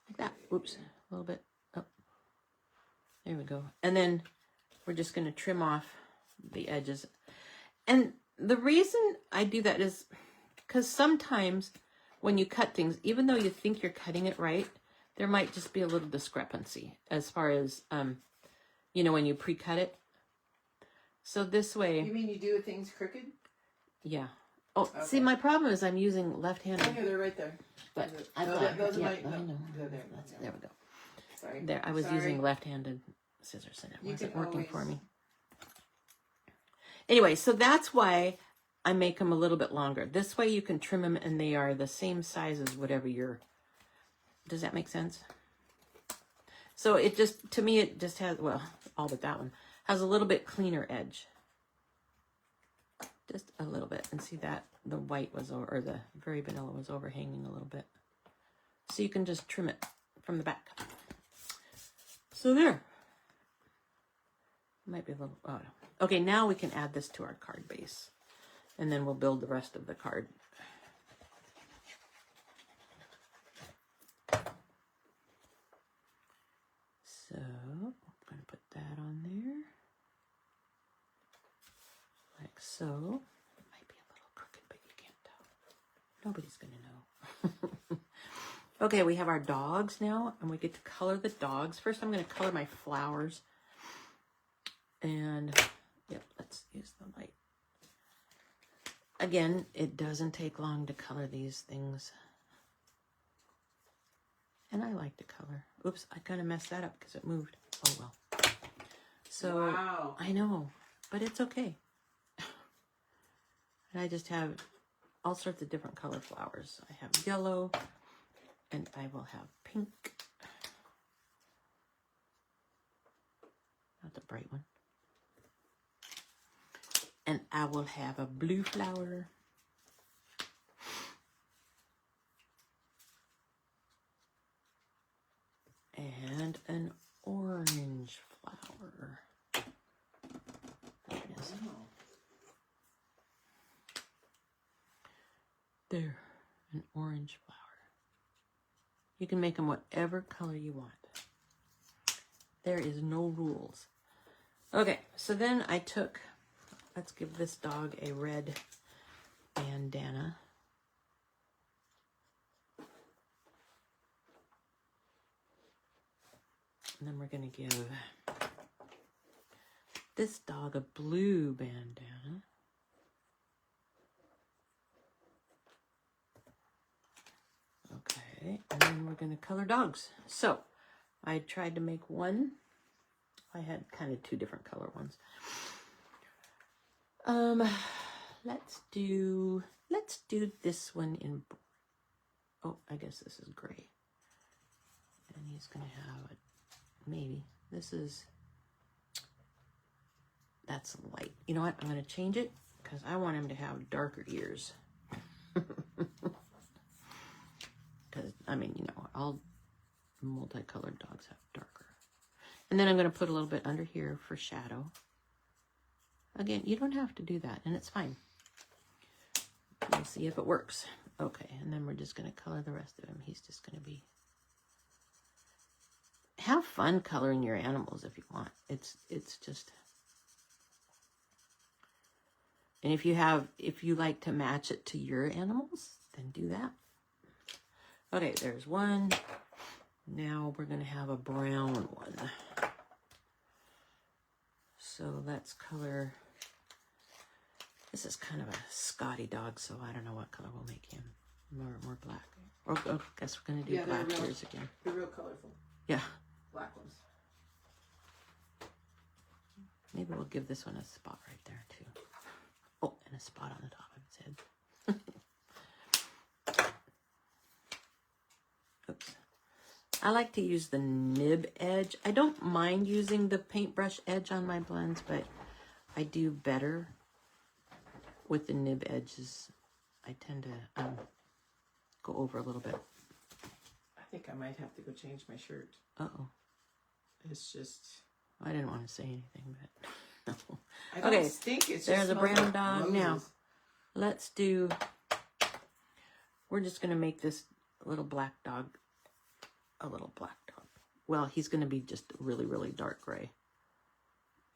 Like that. Oops, a little bit. Oh, there we go. And then we're just going to trim off the edges. And the reason I do that is because sometimes when you cut things, even though you think you're cutting it right, there might just be a little discrepancy as far as, you know, when you pre-cut it. So this way... You mean you do things crooked? Yeah. Oh, Okay. see, my problem is I'm using left-handed. Oh, yeah, they're right there. But I No, thought, those yeah, might, no, I know. they're there. There we go. Sorry. There, I was Sorry. using left-handed scissors and it You wasn't can working always... for me. Anyway, so that's why I make them a little bit longer. This way you can trim them and they are the same size as whatever you're... Does that make sense? So it just, to me, it just has, well, all but that one, has a little bit cleaner edge. Just a little bit. And see that the white was, or the very vanilla was overhanging a little bit. So you can just trim it from the back. So there. Might be a little, oh no. Okay, now we can add this to our card base. And then we'll build the rest of the card. So, I'm going to put that on there. Like so. It might be a little crooked, but you can't tell. Nobody's going to know. Okay, we have our dogs now, and we get to color the dogs. First, I'm going to color my flowers. And, yep, let's use the light. Again, it doesn't take long to color these things. And I like to color. Oops, I kind of messed that up because it moved. Oh, well. So, wow. I know, but it's okay. And I just have all sorts of different color flowers. I have yellow, and I will have pink. Not the bright one. And I will have a blue flower. And an orange flower. There it is. There, an orange flower. You can make them whatever color you want. There is no rules. Okay, so then I took, let's give this dog a red bandana. And then we're going to give this dog a blue bandana. Okay, and then we're going to color dogs. So, I tried to make one. I had kind of two different color ones. Let's do this one in, oh, I guess this is gray. And he's going to have a, maybe, that's light. You know what, I'm going to change it because I want him to have darker ears. Because, I mean, you know, all multicolored dogs have darker. And then I'm going to put a little bit under here for shadow. Again, you don't have to do that, and it's fine. We'll see if it works. Okay, and then we're just going to color the rest of him. He's just going to be... Have fun coloring your animals if you want. It's just... And if you like to match it to your animals, then do that. Okay, there's one. Now we're going to have a brown one. So let's color... This is kind of a Scotty dog, so I don't know what color we'll make him. More black. Oh, I guess we're going to do black ears again. They're real colorful. Yeah. Black ones. Maybe we'll give this one a spot right there, too. Oh, and a spot on the top of its head. Oops. I like to use the nib edge. I don't mind using the paintbrush edge on my blends, but I do better with the nib edges. I tend to go over a little bit. I think I might have to go change my shirt. Uh-oh. It's just... I didn't want to say anything, but no. I don't stink. It's there's just a brown like dog. roses. Now, let's do... We're just going to make this little black dog a little black dog. Well, he's going to be just really, really dark gray.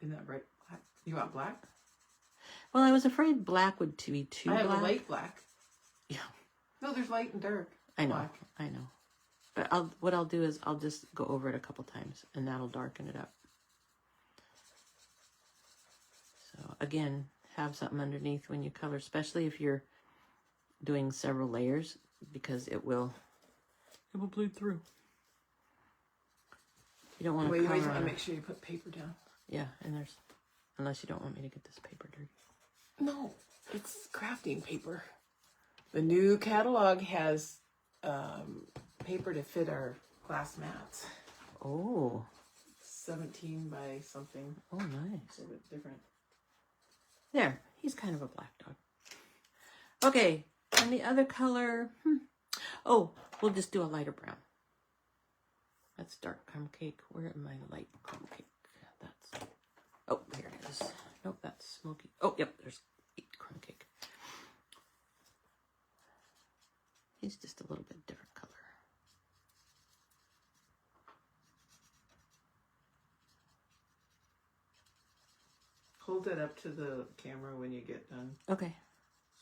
Isn't that bright black? You want black? Well, I was afraid black would be too black. I have a light black. Yeah. No, there's light and dark. I know, Black. I know. But what I'll do is I'll just go over it a couple times, and that'll darken it up. So again, have something underneath when you color, especially if you're doing several layers, because it will bleed through. You don't want to Wait, you color always want to on make sure you put paper down. Yeah, and there's, unless you don't want me to get this paper dirty. No, it's crafting paper. The new catalog has paper to fit our glass mats. Oh. 17 by something. Oh, nice. A little bit different. There, he's kind of a black dog. Okay, and the other color, oh, we'll just do a lighter brown. That's dark crumb cake. Where am I? Light crumb cake. That's, oh, here it is. Nope, that's smoky. Oh, yep, there's crumb cake. He's just a little bit different color. Hold it up to the camera when you get done. Okay.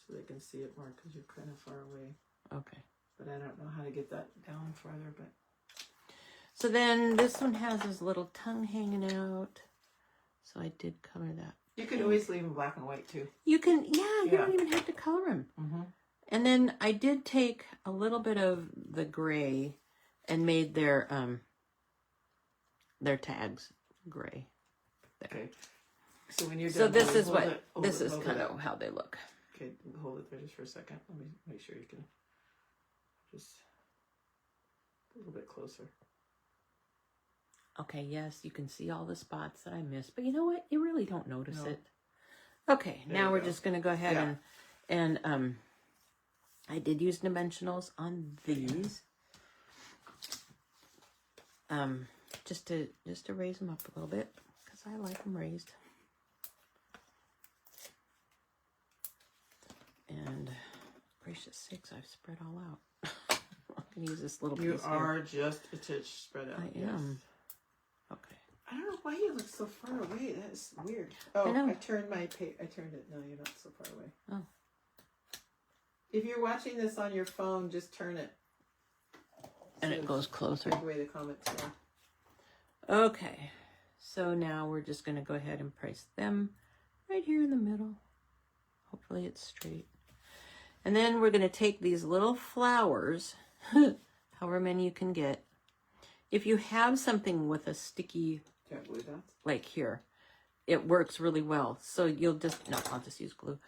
So they can see it more because you're kind of far away. Okay. But I don't know how to get that down farther, but. So then this one has his little tongue hanging out. So I did color that. You could always leave them black and white too. You can, you don't even have to color them. Mm-hmm. And then I did take a little bit of the gray and made their tags gray. There. Okay. So when you're done, So this is hold what, it, this is hold it kind up. of how they look. Okay, hold it there just for a second. Let me make sure you can just a little bit closer. Okay, yes, you can see all the spots that I missed, but you know what? You really don't notice No. it. Okay, There now you we're go. just going to go ahead and I did use dimensionals on these. Just to raise them up a little bit because I like them raised. And gracious sakes, I've spread all out. I can use this little You piece are here. just a titch spread out. I am. Okay. I don't know why you look so far away. That's weird. Oh, I turned my I turned it. No, you're not so far away. Oh. If you're watching this on your phone, just turn it. And it goes closer. Take away the comments. Yeah. Okay. So now we're just going to go ahead and place them right here in the middle. Hopefully it's straight. And then we're going to take these little flowers, however many you can get. If you have something with a sticky, Glue dots. like here, it works really well. So you'll just, no, I'll just use glue.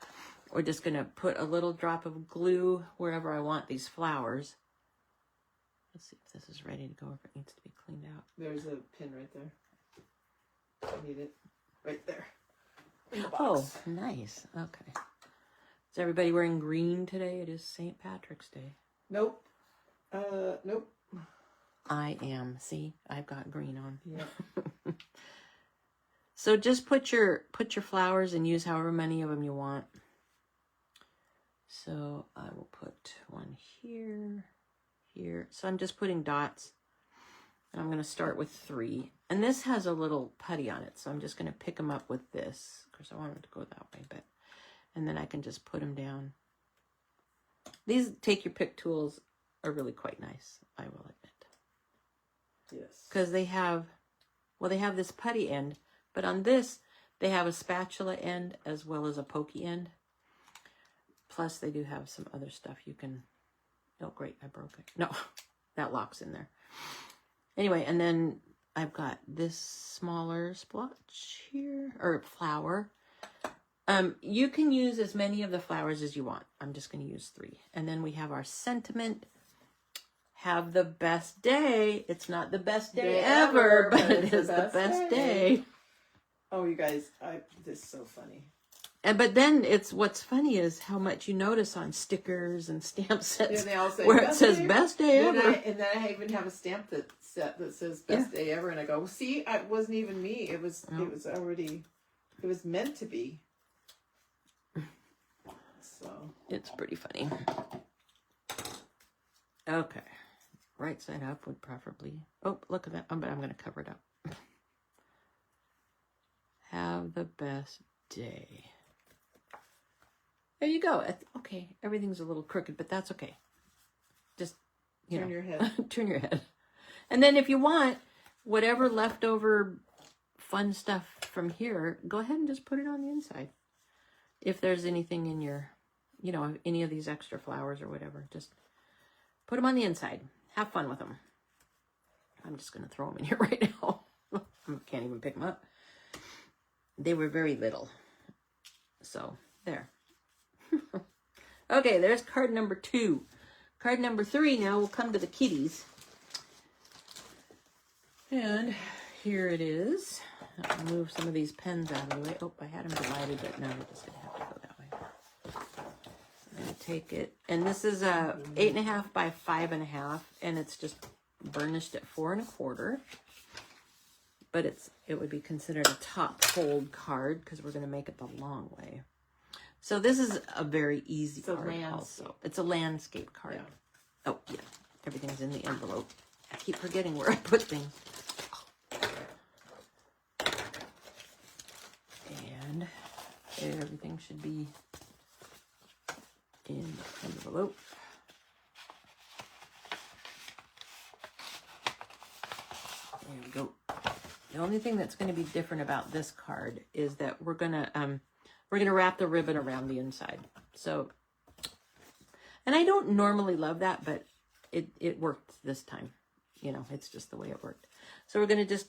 We're just going to put a little drop of glue wherever I want these flowers. Let's see if this is ready to go, if it needs to be cleaned out. There's a pin right there. I need it right there. In the Oh, box. nice. Okay. Is everybody wearing green today? It is St. Patrick's Day. Nope. Nope. I am. See, I've got green on. Yeah. So just put your flowers and use however many of them you want. So I will put one here, here. So I'm just putting dots. And I'm going to start with 3. And this has a little putty on it. So I'm just going to pick them up with this. Of course, I want them to go that way, but... And then I can just put them down. These take your pick tools are really quite nice, I will admit. Yes. Because they have this putty end, but on this, they have a spatula end as well as a pokey end. Plus, they do have some other stuff you can... Oh, great, I broke it. No, that locks in there. Anyway, and then I've got this smaller splotch here, or flower. You can use as many of the flowers as you want. I'm just going to use 3. And then we have our sentiment. Have the best day. It's not the best day ever, but it is the best day. Oh, you guys, this is so funny. But then what's funny is how much you notice on stickers and stamp sets They all say where it says best day ever. And then I even have a stamp that says best day ever, and I go, well, see, it wasn't even me. It was meant to be. So it's pretty funny. Okay. Right side up would preferably... Oh, look at that. But I'm going to cover it up. Have the best day. There you go. Okay, everything's a little crooked, but that's okay. Turn your head. Turn your head. And then if you want, whatever leftover fun stuff from here, go ahead and just put it on the inside. If there's anything in your, you know, any of these extra flowers or whatever, just put them on the inside. Have fun with them. I'm just going to throw them in here right now. I can't even pick them up. They were very little. So, there. Okay, there's card number 2. Card number 3 now will come to the kitties. And here it is. I'll move some of these pens out of the way. Oh, I had them divided, but now we're just going to have to go that way. I'm going to take it. And this is a 8.5 by 5.5, and it's just burnished at 4 1/4. But it would be considered a top fold card because we're going to make it the long way. So this is a very easy card also. It's a landscape card. Yeah. Oh, yeah. Everything's in the envelope. I keep forgetting where I put things. And everything should be in the envelope. There we go. The only thing that's going to be different about this card is that we're going to wrap the ribbon around the inside. So, and I don't normally love that, but it worked this time. You know, it's just the way it worked. So we're going to just,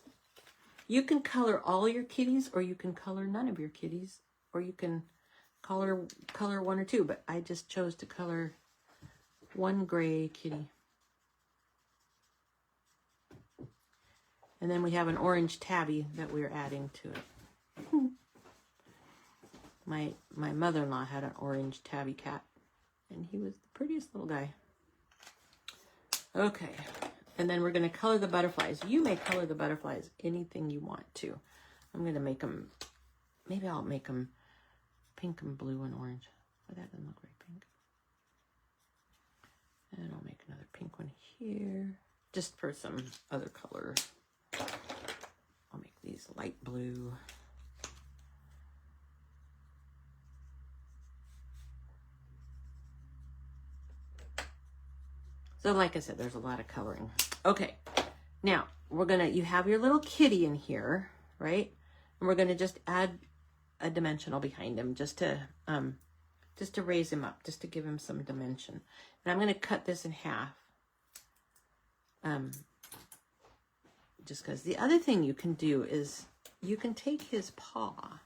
you can color all your kitties, or you can color none of your kitties, or you can color 1 or 2, but I just chose to color 1 gray kitty. And then we have an orange tabby that we're adding to it. My mother-in-law had an orange tabby cat, and he was the prettiest little guy. Okay, and then we're going to color the butterflies. You may color the butterflies anything you want to. I'm going to make them, maybe I'll make them pink and blue and orange. Oh, that doesn't look very pink. And I'll make another pink one here, just for some other color. I'll make these light blue. So like I said, there's a lot of coloring. Okay, now you have your little kitty in here, right? And we're gonna just add a dimensional behind him just to raise him up, just to give him some dimension. And I'm gonna cut this in half. Just because the other thing you can do is you can take his paw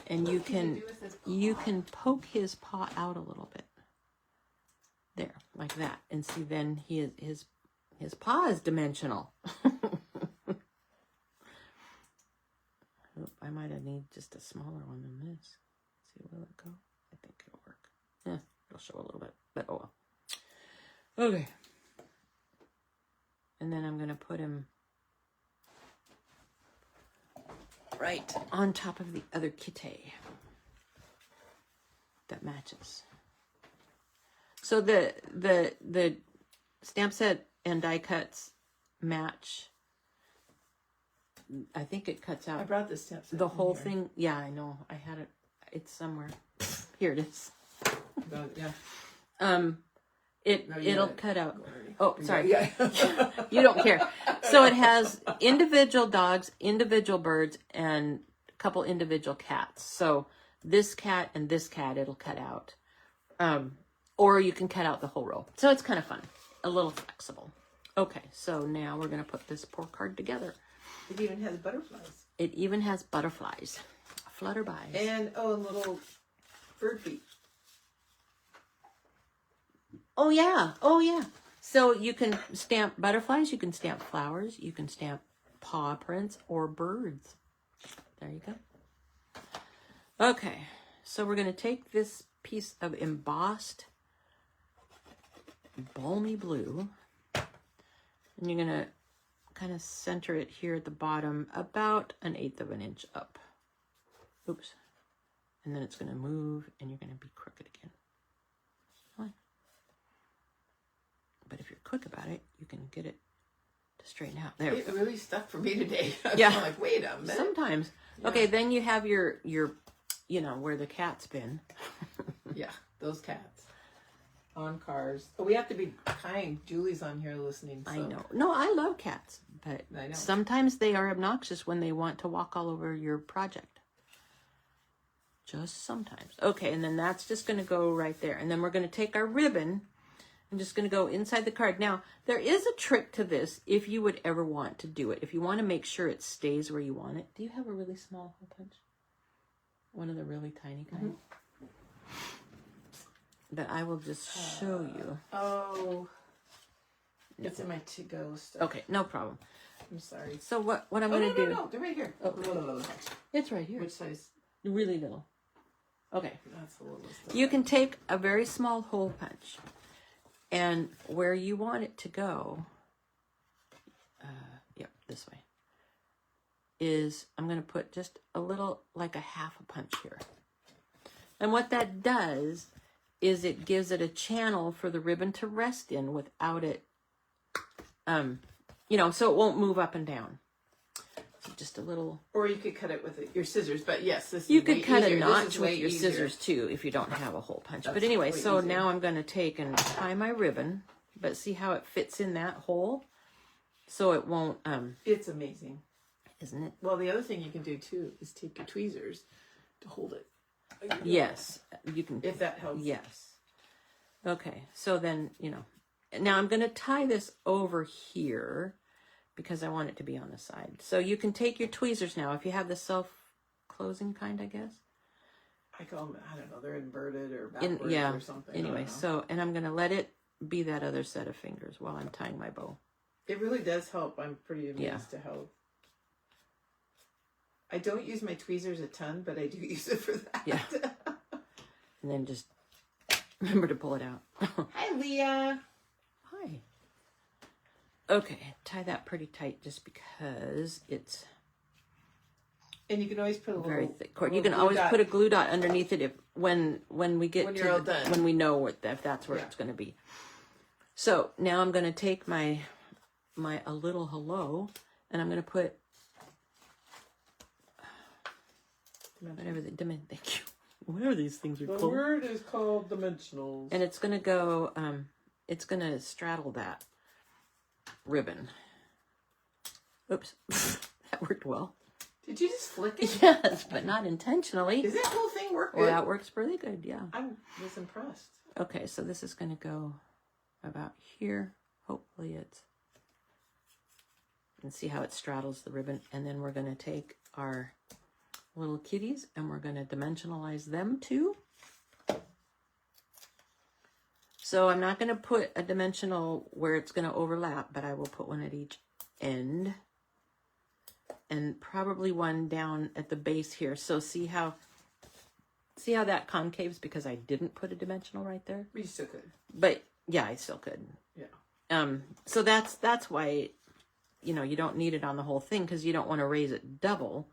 and you can poke his paw out a little bit. There, like that. And see, then his paw is dimensional. I might have need just a smaller one than this. See, will it go? I think it'll work. Yeah, it'll show a little bit, but oh well. Okay. And then I'm going to put him right on top of the other kitty that matches. So the stamp set and die cuts match. I think it cuts out. I brought this stamp set. The whole thing. Yeah, I know. I had it. It's somewhere. Here it is. Yeah. It'll cut out. Oh, sorry. Yeah. You don't care. So it has individual dogs, individual birds, and a couple individual cats. So this cat and this cat, it'll cut out. Or you can cut out the whole row. So it's kind of fun. A little flexible. Okay, so now we're going to put this poor card together. It even has butterflies. It even has butterflies. Flutterbys. And, little bird feet. Oh, yeah. Oh, yeah. So you can stamp butterflies, you can stamp flowers, you can stamp paw prints or birds. There you go. Okay, so we're going to take this piece of embossed balmy blue, and you're going to kind of center it here at the bottom about 1/8 of an inch up. Oops. And then it's going to move, and you're going to be crooked again. But if you're quick about it, you can get it to straighten out. There. It really stuck for me today. Yeah. I'm like, wait a minute. Sometimes. Yeah. Okay, then you have your where the cat's been. Yeah, those cats. on cars. But we have to be kind. Julie's on here listening. So. I know. No, I love cats, but I know. sometimes they are obnoxious when they want to walk all over your project. Just sometimes. Okay, and then that's just going to go right there. And then we're going to take our ribbon. I'm just going to go inside the card. Now, there is a trick to this if you would ever want to do it. If you want to make sure it stays where you want it. Do you have a really small hole punch? One of the really tiny kind? But I will just show you. Oh. No. It's in my to-go stuff. Okay, no problem. I'm sorry. So what I'm going to do... No, they're right here. Oh. It's right here. Which size? Really little. Okay. That's the littlest. You can take a very small hole punch. And where you want it to go... yep, this way. Is I'm going to put just a little, like a half a punch here. And what that does is it gives it a channel for the ribbon to rest in without it, you know, so it won't move up and down. So just a little... Or you could cut it with your scissors, but yes, this is You could cut easier. a notch with your scissors too if you don't have a hole punch. But anyway, so easier. now I'm going to take and tie my ribbon, but see how it fits in that hole? So it won't... It's amazing. Isn't it? Well, the other thing you can do too is take your tweezers to hold it. Yes, you can. If that helps. Yes. Okay, so then, you know, now I'm going to tie this over here because I want it to be on the side. So you can take your tweezers now, if you have the self-closing kind, I guess. I call them, I don't know, they're inverted or backwards or something. Anyway, so, and I'm going to let it be that other set of fingers while I'm tying my bow. It really does help. I'm pretty amazed to help. I don't use my tweezers a ton, but I do use it for that. Yeah. And then just remember to pull it out. Hi, Leah. Hi. Okay, tie that pretty tight just because it's and you can always put a little very thick cord. You can always put a glue dot underneath it if when we get to when we know what if that's where it's going to be. So now I'm going to take my a little hello, and I'm going to put whatever the thank you. Whatever these things are called. The word is called dimensionals. And it's going to go, it's going to straddle that ribbon. Oops. That worked well. Did you just flick it? Yes, but not intentionally. Does that whole thing work good? Well, that works really good, yeah. I was impressed. Okay, so this is going to go about here. Hopefully it's... And see how it straddles the ribbon. And then we're going to take our little kitties and we're going to dimensionalize them too. So I'm not going to put a dimensional where it's going to overlap, but I will put one at each end and probably one down at the base here. So see how that concaves because I didn't put a dimensional right there? You still could. But yeah, I still could. Yeah. So that's why, you know, you don't need it on the whole thing because you don't want to raise it double.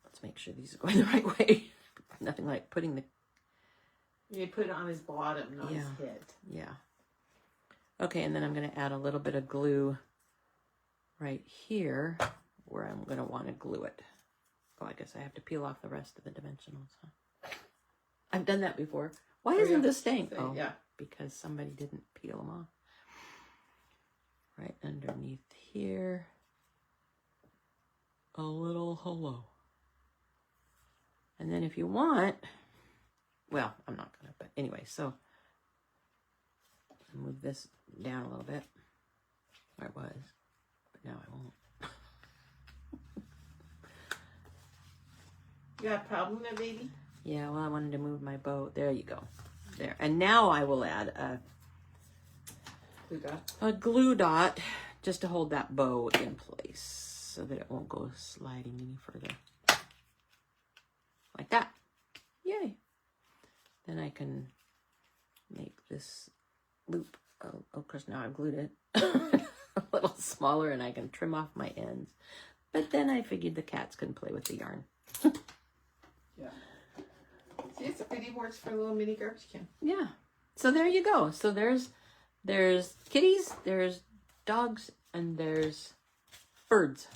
Let's make sure these are going the right way. Nothing like putting the... You put it on his bottom, not his head. Yeah. Okay, and then I'm going to add a little bit of glue right here where I'm going to want to glue it. Oh, I guess I have to peel off the rest of the dimensionals. Huh? I've done that before. Why isn't this staying? Oh, yeah. Because somebody didn't peel them off. Right underneath here. A little hello. And then if you want, well, I'm not going to, but anyway, so move this down a little bit where it was, but now I won't. You got a problem there, baby? Yeah, well, I wanted to move my bow. There you go. There. And now I will add a glue dot just to hold that bow in place so that it won't go sliding any further. Like that. Yay. Then I can make this loop. Oh, of course, now I've glued it a little smaller and I can trim off my ends. But then I figured the cats couldn't play with the yarn. Yeah. See, it's a pretty works for a little mini garbage can. Yeah. So there you go. So there's kitties, there's dogs, and there's birds.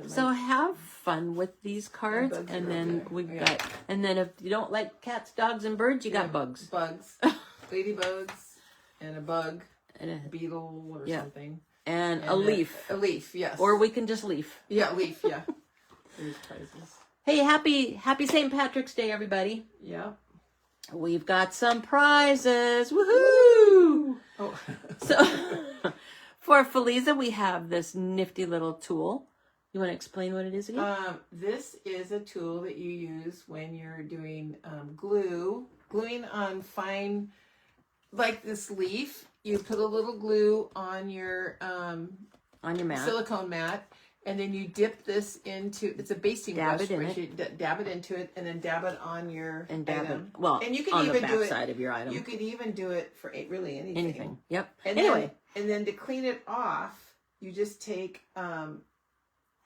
So have fun with these cards, and then we've got, and then if you don't like cats, dogs, and birds, you got bugs. Bugs. ladybugs and a bug, and a beetle or something. And a leaf. A leaf, yes. Or we can just leaf. Yeah, leaf, yeah. There's prizes. Hey, happy St. Patrick's Day, everybody. Yeah. We've got some prizes. Woohoo! Oh. So, for Feliza, we have this nifty little tool. You want to explain what it is again? This is a tool that you use when you're doing gluing on fine, like this leaf. You put a little glue on your mat, silicone mat, and then you dip this into, it's a basting brush. You dab it into it, and then dab it on your item. And you can on even the back side of your item. You could even do it for really anything. Anything. Yep. And then to clean it off, you just take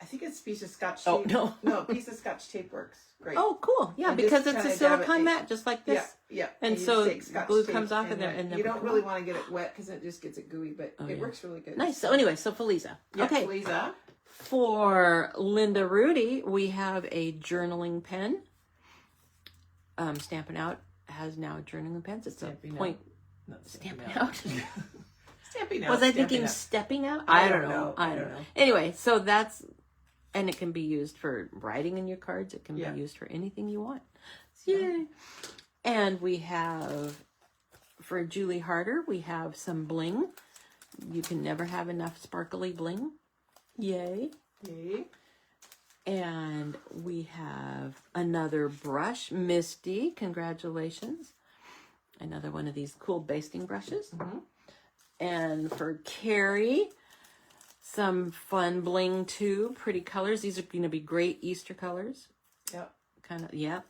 I think it's a piece of Scotch tape. Oh, no. A piece of Scotch tape works great. Oh, cool. Yeah, because it's a silicone mat, just like this. Yeah. And so glue comes off of there. And you don't really want to get it wet because it just gets it gooey, but it works really good. Nice. So anyway, Feliza. Yeah, okay. Feliza. For Linda Rudy, we have a journaling pen. Stampin' Out has now journaling pens. It's Stamping a point. Stampin' Out. Stamping Out. Was I thinking stepping out? I don't know. Anyway, so that's, and it can be used for writing in your cards. It can be used for anything you want. Yay. And we have, for Julie Harder, we have some bling. You can never have enough sparkly bling. Yay. Yay. And we have another brush. Misty, congratulations. Another one of these cool basting brushes. Mm-hmm. And for Carrie, some fun bling too. Pretty colors. These are going to be great Easter colors. Yep.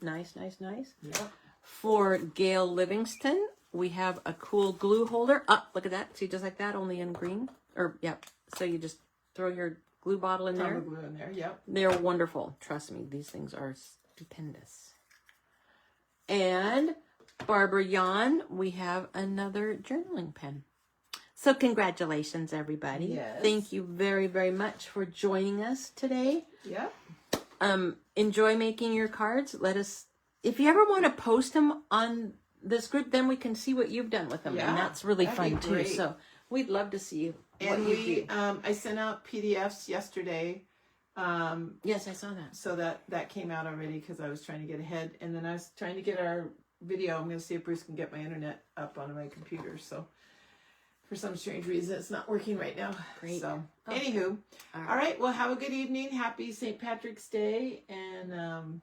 Nice. Yep. For Gail Livingston, we have a cool glue holder. Look at that. See, just like that, only in green. So you just throw your glue bottle in there. Glue in there, yep. They're wonderful. Trust me, these things are stupendous. And Barbara Yan, we have another journaling pen. So congratulations, everybody. Yes. Thank you very, very much for joining us today. Yep. Enjoy making your cards. Let us, if you ever want to post them on this group, then we can see what you've done with them. Yeah, and that's really fun too. So we'd love to see what you do. I sent out PDFs yesterday. Yes, I saw that. So that came out already because I was trying to get ahead. And then I was trying to get our video. I'm going to see if Bruce can get my internet up on my computer. So for some strange reason, it's not working right now. Great. So, anywho. All right. Well, have a good evening. Happy St. Patrick's Day. And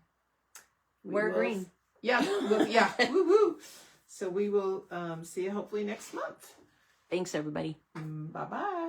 wear green. Yeah. Woo-hoo. So we will see you hopefully next month. Thanks, everybody. Bye-bye.